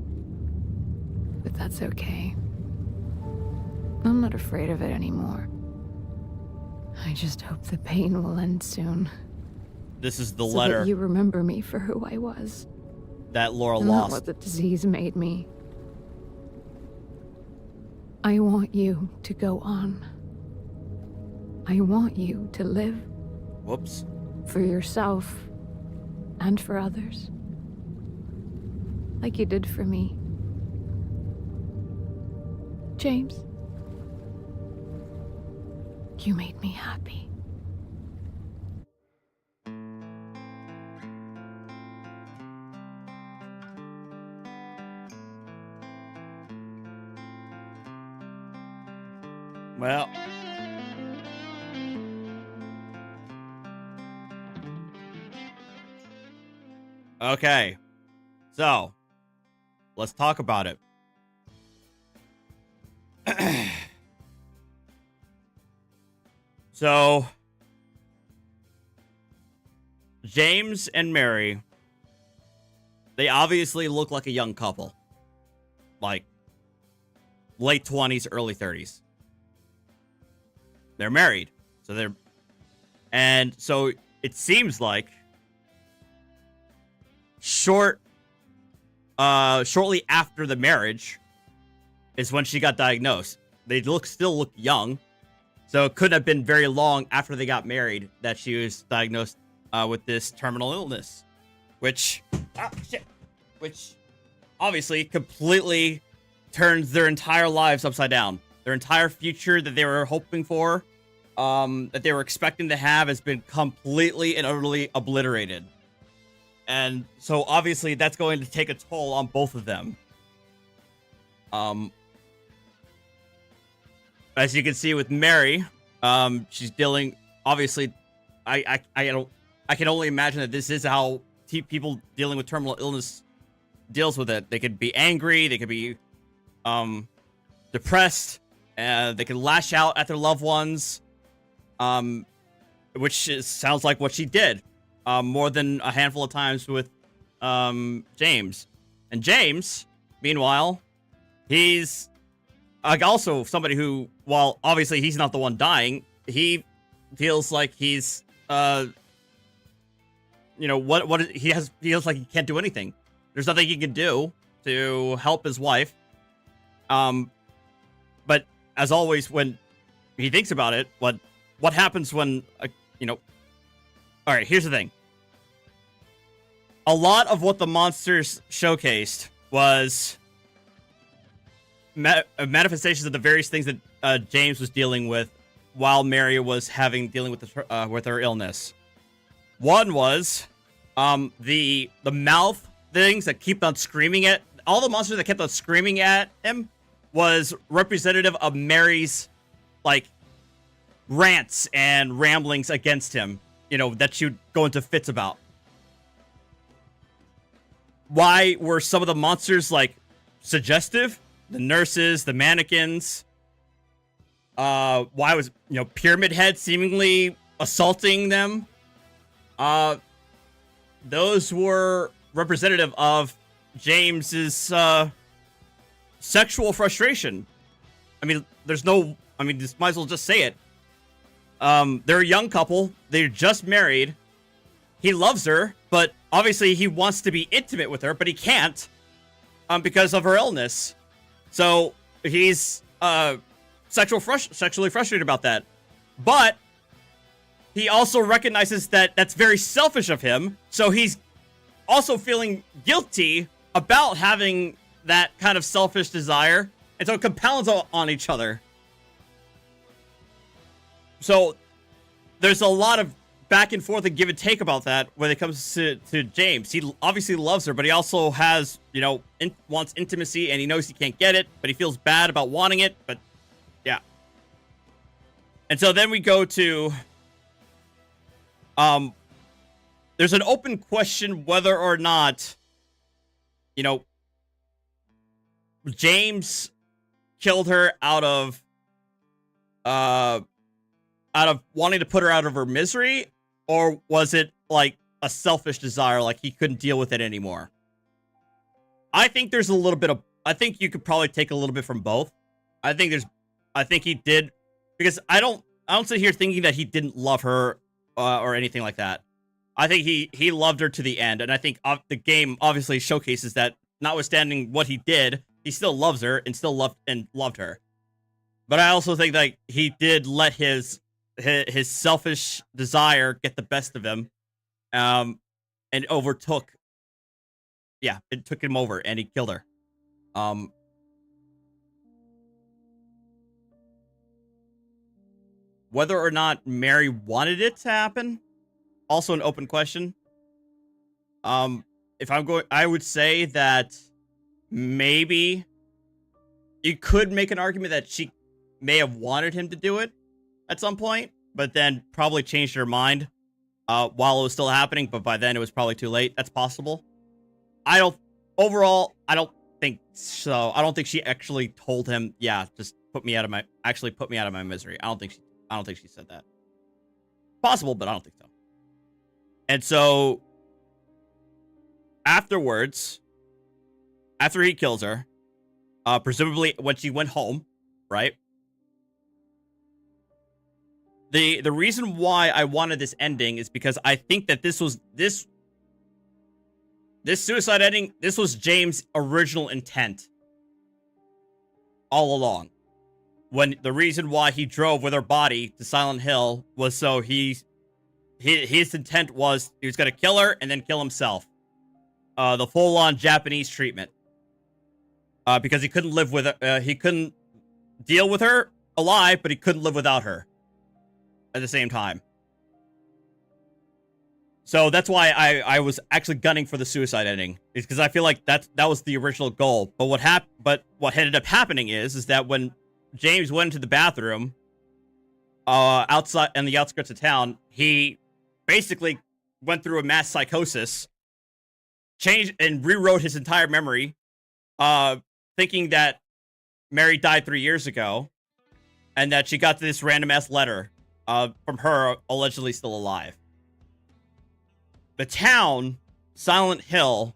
Speaker 7: But that's okay. I'm not afraid of it anymore. I just hope the pain will end soon.
Speaker 1: This is the
Speaker 7: so
Speaker 1: letter
Speaker 7: that you remember me for who I was.
Speaker 1: that Laura
Speaker 7: Not
Speaker 1: lost.
Speaker 7: what the disease made me. I want you to go on. I want you to live.
Speaker 1: Whoops.
Speaker 7: For yourself and for others. Like you did for me. James, you made me happy.
Speaker 1: Well. Okay. So, let's talk about it. So, James and Mary, they obviously look like a young couple. Like, late 20s, early 30s. They're married. And so it seems like shortly after the marriage is when she got diagnosed. They still look young. So it couldn't have been very long after they got married that she was diagnosed with this terminal illness, which obviously completely turns their entire lives upside down. Their entire future that they were hoping for, that they were expecting to have, has been completely and utterly obliterated. And so obviously that's going to take a toll on both of them. As you can see with Mary, she's dealing, obviously, I can only imagine that this is how people dealing with terminal illness deals with it. They could be angry, they could be depressed, they can lash out at their loved ones, sounds like what she did more than a handful of times with James. And James, meanwhile, he's also somebody who, while obviously he's not the one dying, he feels like he's he feels like he can't do anything. There's nothing he can do to help his wife. But as always, when he thinks about it, what happens when, all right, here's the thing. A lot of what the monsters showcased was manifestations of the various things that James was dealing with while Mary was dealing with her illness. One was the mouth things that keep on screaming at all the monsters that kept on screaming at him was representative of Mary's rants and ramblings against him, that she'd go into fits about. Why were some of the monsters suggestive? The nurses, the mannequins. Why was Pyramid Head seemingly assaulting them? Those were representative of James's sexual frustration. Just might as well just say it. They're a young couple. They're just married. He loves her, but obviously he wants to be intimate with her, but he can't because of her illness. So he's sexually frustrated about that. But he also recognizes that that's very selfish of him. So he's also feeling guilty about having that kind of selfish desire. And so it compounds on each other. So there's a lot of back and forth and give and take about that when it comes to James. He obviously loves her, but he also has, wants intimacy, and he knows he can't get it, but he feels bad about wanting it. But yeah. And so then we go to, there's an open question whether or not, James killed her out of wanting to put her out of her misery, or was it a selfish desire, he couldn't deal with it anymore? I think there's a little bit I think you could probably take a little bit from both. I think he did, because I don't sit here thinking that he didn't love her or anything like that. I think he loved her to the end, and I think the game obviously showcases that, notwithstanding what he did, he still loves her and still loved her. But I also think that he did let his selfish desire get the best of him, and overtook. Yeah, it took him over, and he killed her. Whether or not Mary wanted it to happen, also an open question. If I'm going, I would say that maybe you could make an argument that she may have wanted him to do it at some point, but then probably changed her mind while it was still happening, but by then it was probably too late. That's possible. Overall, I don't think so. I don't think she actually told him, yeah, just put me out of my misery. I don't think she said that. Possible, but I don't think so. And so afterwards, after he kills her, presumably when she went home, right? The reason why I wanted this ending is because I think that this suicide ending, this was James' original intent all along. When the reason why he drove with her body to Silent Hill was so his intent was he was going to kill her and then kill himself. The full-on Japanese treatment. Because he couldn't live with her, he couldn't deal with her alive, but he couldn't live without her at the same time. So that's why I was actually gunning for the suicide ending, is because I feel like that was the original goal. But what ended up happening is that when James went into the bathroom outside in the outskirts of town, he basically went through a mass psychosis, changed and rewrote his entire memory, thinking that Mary died 3 years ago, and that she got this random ass letter from her allegedly still alive. The town, Silent Hill,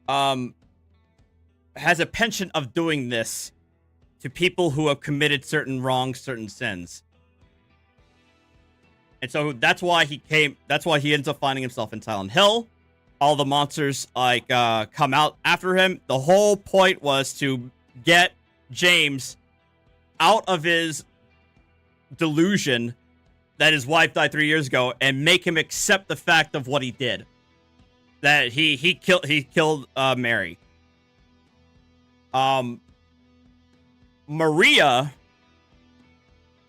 Speaker 1: has a penchant of doing this to people who have committed certain wrongs, certain sins. And so that's why he ends up finding himself in Silent Hill. All the monsters come out after him. The whole point was to get James out of his delusion that his wife died 3 years ago and make him accept the fact of what he did. That he killed Mary. Maria.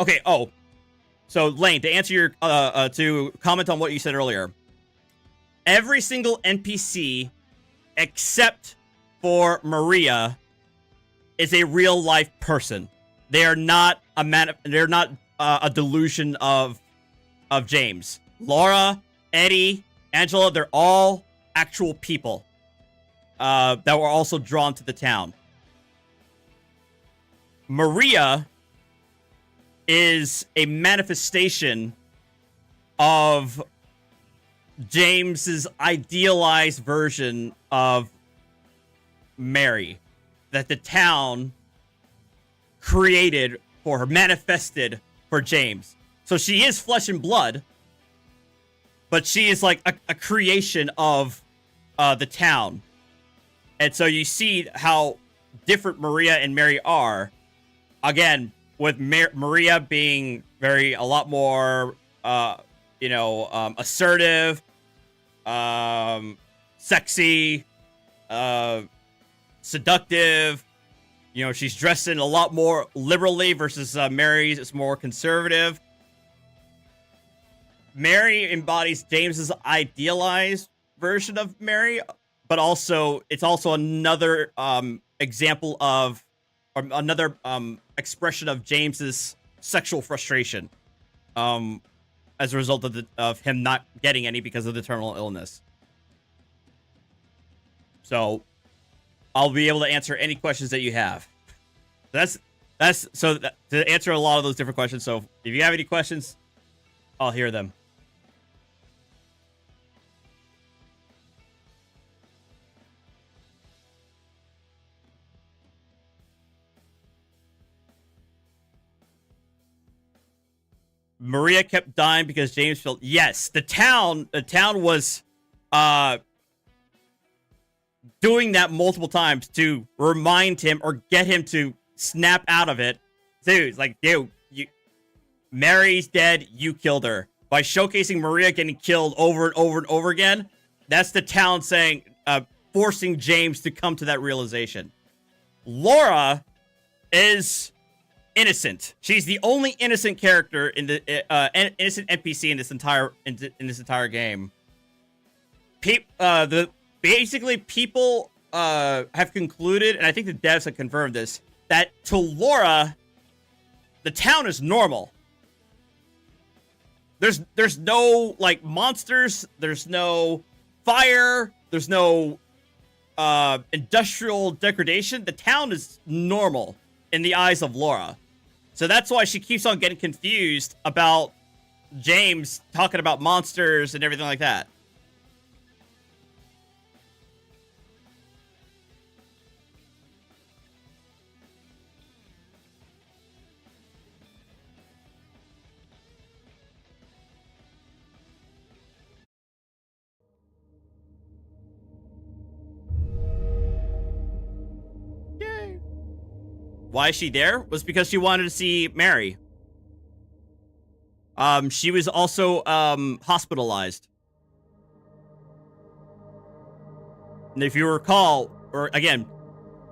Speaker 1: Okay. Oh, so Lane, to answer your to comment on what you said earlier. Every single NPC except for Maria is a real life person. They are not a delusion of James. Laura, Eddie, Angela, they're all actual people that were also drawn to the town. Maria is a manifestation of James's idealized version of Mary that the town created for her, manifested for James. So she is flesh and blood, but she is like a creation of the town. And so you see how different Maria and Mary are. Again, with Maria being a lot more, assertive, sexy, seductive. You know, she's dressed in a lot more liberally versus Mary's is more conservative. Mary embodies James's idealized version of Mary, but also it's also another example of, or another expression of James's sexual frustration, as a result of him not getting any because of the terminal illness. So I'll be able to answer any questions that you have. To answer a lot of those different questions. So if you have any questions, I'll hear them. Maria kept dying because James felt yes. The town was doing that multiple times to remind him or get him to snap out of it. Dude, it's like, dude, Mary's dead, you killed her. By showcasing Maria getting killed over and over and over again, that's the town saying, forcing James to come to that realization. Laura is innocent. She's the only innocent character in the innocent NPC in this entire game. Basically people have concluded, and I think the devs have confirmed this, that to Laura, the town is normal. There's no like monsters, there's no fire, there's no industrial degradation. The town is normal in the eyes of Laura. So that's why she keeps on getting confused about James talking about monsters and everything like that. Why is she there? Was because she wanted to see Mary. She was also hospitalized. And if you recall, or again,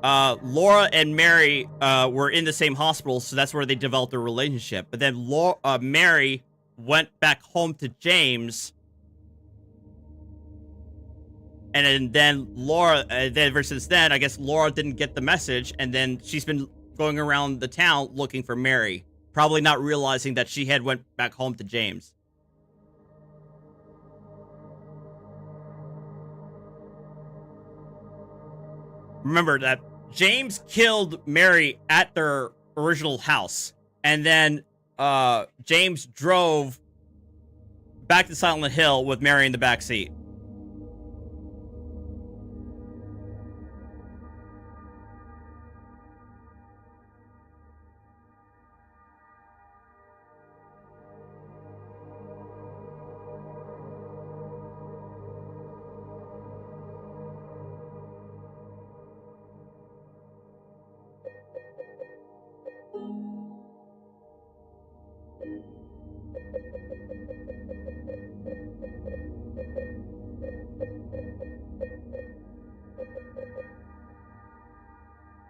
Speaker 1: Laura and Mary were in the same hospital, so that's where they developed their relationship. But then Mary went back home to James, and then Laura. Then ever since then, I guess Laura didn't get the message, and then she's been going around the town looking for Mary, probably not realizing that she had went back home to James. Remember that James killed Mary at their original house, and then James drove back to Silent Hill with Mary in the back seat.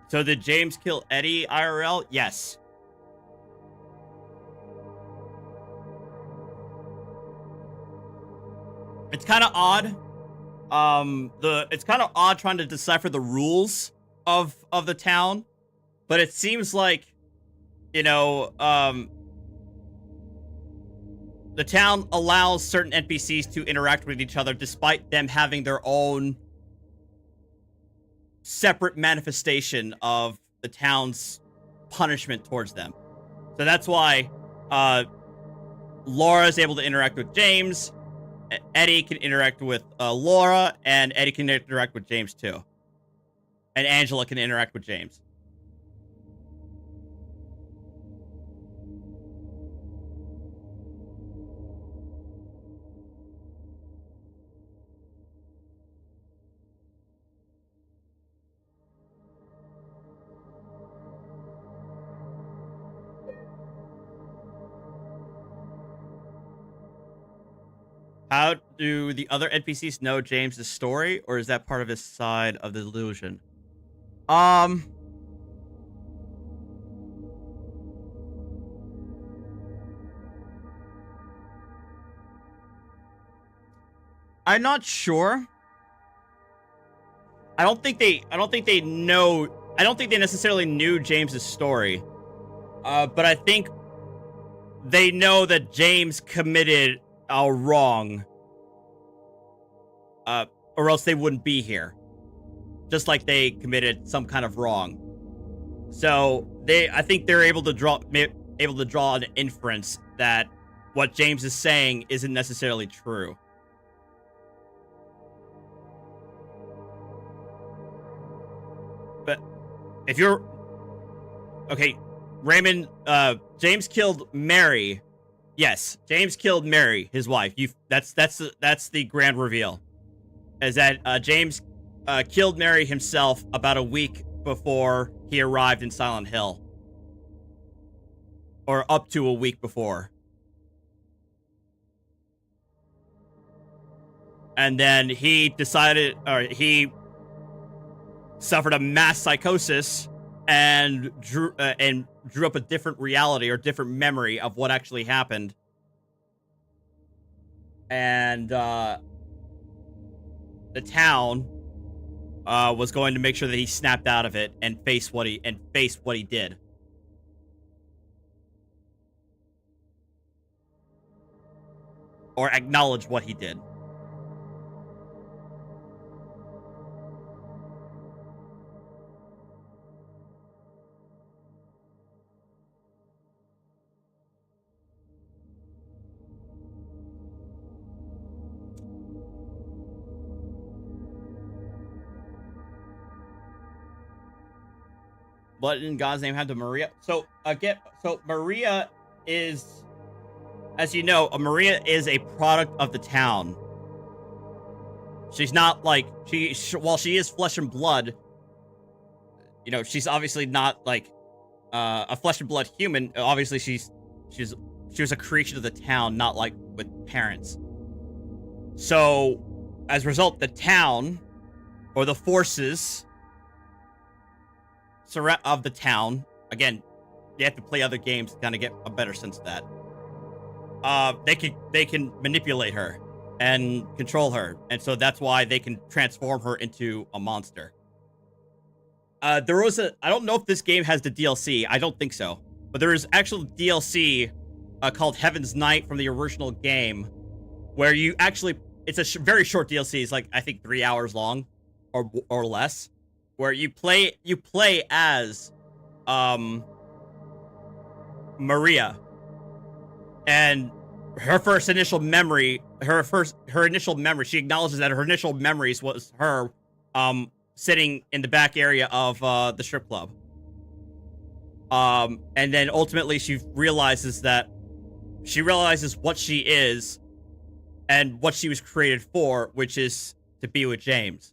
Speaker 1: So did James kill Eddie IRL? Yes. It's kind of odd. It's kind of odd trying to decipher the rules of the town, but it seems like, you know, the town allows certain NPCs to interact with each other despite them having their own separate manifestation of the town's punishment towards them. So that's why Laura is able to interact with James, Eddie can interact with Laura, and Eddie can interact with James too. And Angela can interact with James. How do the other NPCs know James's story, or is that part of his side of the delusion? I'm not sure. I don't think they necessarily knew James's story. But I think they know that James committed a wrong, or else they wouldn't be here. Just like they committed some kind of wrong. So I think they're able to draw an inference that what James is saying isn't necessarily true. But if you're okay, Raymond, James killed Mary. Yes, James killed Mary, his wife. That's the grand reveal. Is that James killed Mary himself about a week before he arrived in Silent Hill. Or up to a week before. And then he he suffered a mass psychosis and drew up a different reality or different memory of what actually happened. And the town was going to make sure that he snapped out of it and faced what he did. Or acknowledge what he did. What in God's name happened to Maria? So Maria is, as you know, Maria is a product of the town. She's not like while she is flesh and blood. You know, she's obviously not like a flesh and blood human. Obviously, she was a creation of the town, not like with parents. So, as a result, the town or the forces of the town, again, you have to play other games to kind of get a better sense of that. They can manipulate her and control her, and so that's why they can transform her into a monster. I don't know if this game has the DLC. I don't think so, but there is actual DLC called Heaven's Night from the original game, where you actually it's a very short DLC. It's like I think 3 hours long, or less. Where you play as Maria, and her initial memory, she acknowledges that her initial memories was her sitting in the back area of the strip club. And then ultimately she realizes what she is and what she was created for, which is to be with James.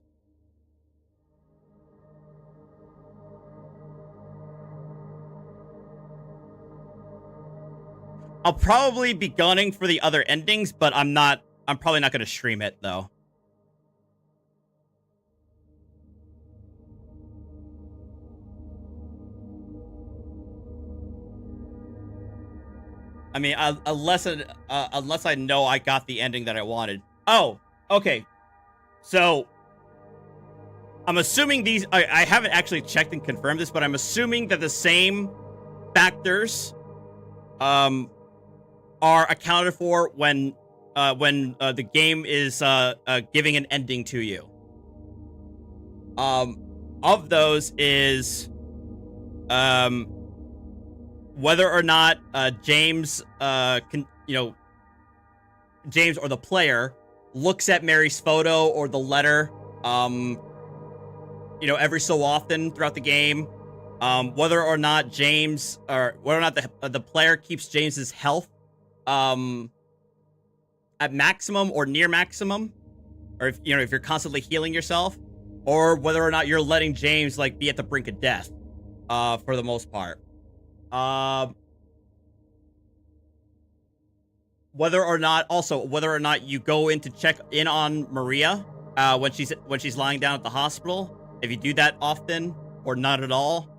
Speaker 1: I'll probably be gunning for the other endings, but I'm probably not going to stream it, though. I mean, unless I know I got the ending that I wanted. Oh, okay. So, I'm assuming these... I haven't actually checked and confirmed this, but I'm assuming that the same factors... are accounted for when the game is giving an ending to you. Of those is whether or not James James or the player looks at Mary's photo or the letter every so often throughout the game. Whether or not the player keeps James's health at maximum or near maximum, or if you're constantly healing yourself, or whether or not you're letting James like be at the brink of death, for the most part. Whether or not you go in to check in on Maria when she's lying down at the hospital, if you do that often or not at all.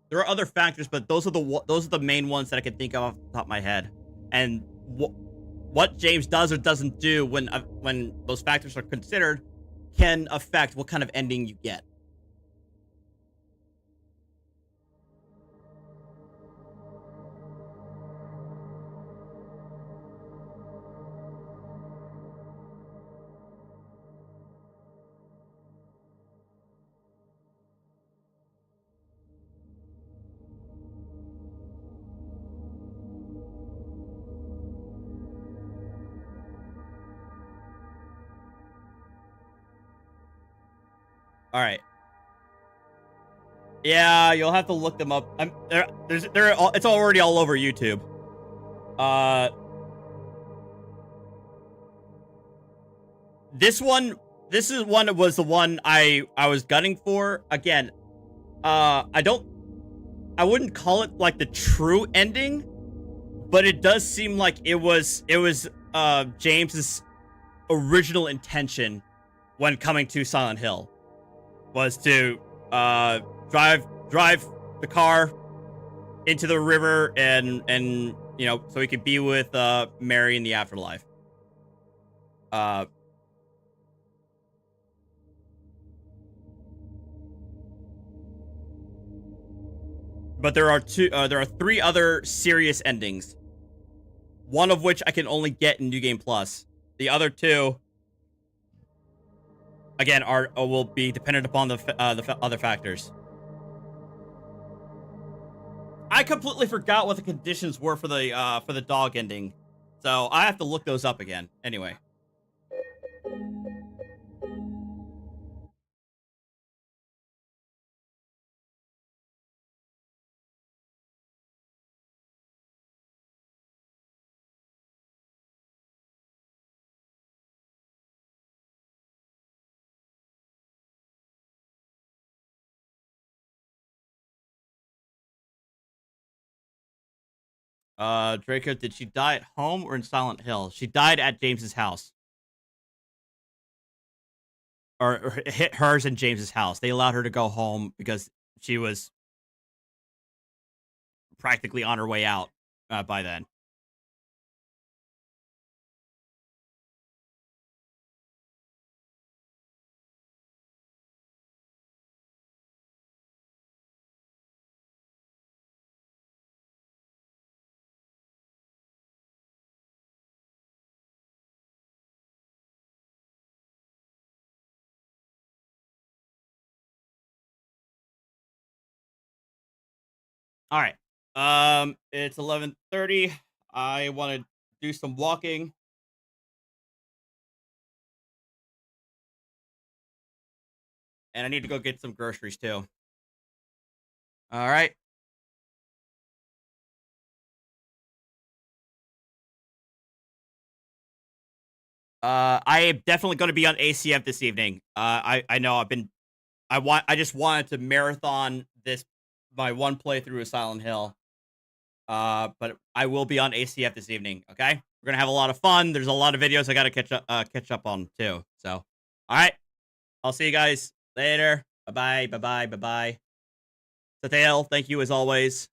Speaker 1: There are other factors, but those are the main ones that I can think of off the top of my head. And what James does or doesn't do when those factors are considered can affect what kind of ending you get. All right. Yeah, you'll have to look them up. It's already all over YouTube. This one was the one I was gunning for. Again, I wouldn't call it like the true ending, but it does seem like it was James's original intention when coming to Silent Hill was to drive the car into the river and you know, so he could be with Mary in the afterlife. But there are three other serious endings. One of which I can only get in New Game Plus. The other two, again, will be dependent upon the other factors. I completely forgot what the conditions were for the dog ending, so I have to look those up again. Anyway. Draco, did she die at home or in Silent Hill? She died at James's house. Or hit hers in James's house. They allowed her to go home because she was practically on her way out by then. All right. It's 11:30. I want to do some walking. And I need to go get some groceries too. All right. I am definitely going to be on ACF this evening. I know I just wanted to marathon my one playthrough of Silent Hill. But I will be on ACF this evening. Okay, we're gonna have a lot of fun. There's a lot of videos I gotta catch up on too. So, all right, I'll see you guys later. Bye bye. Satale, thank you as always.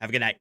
Speaker 1: Have a good night.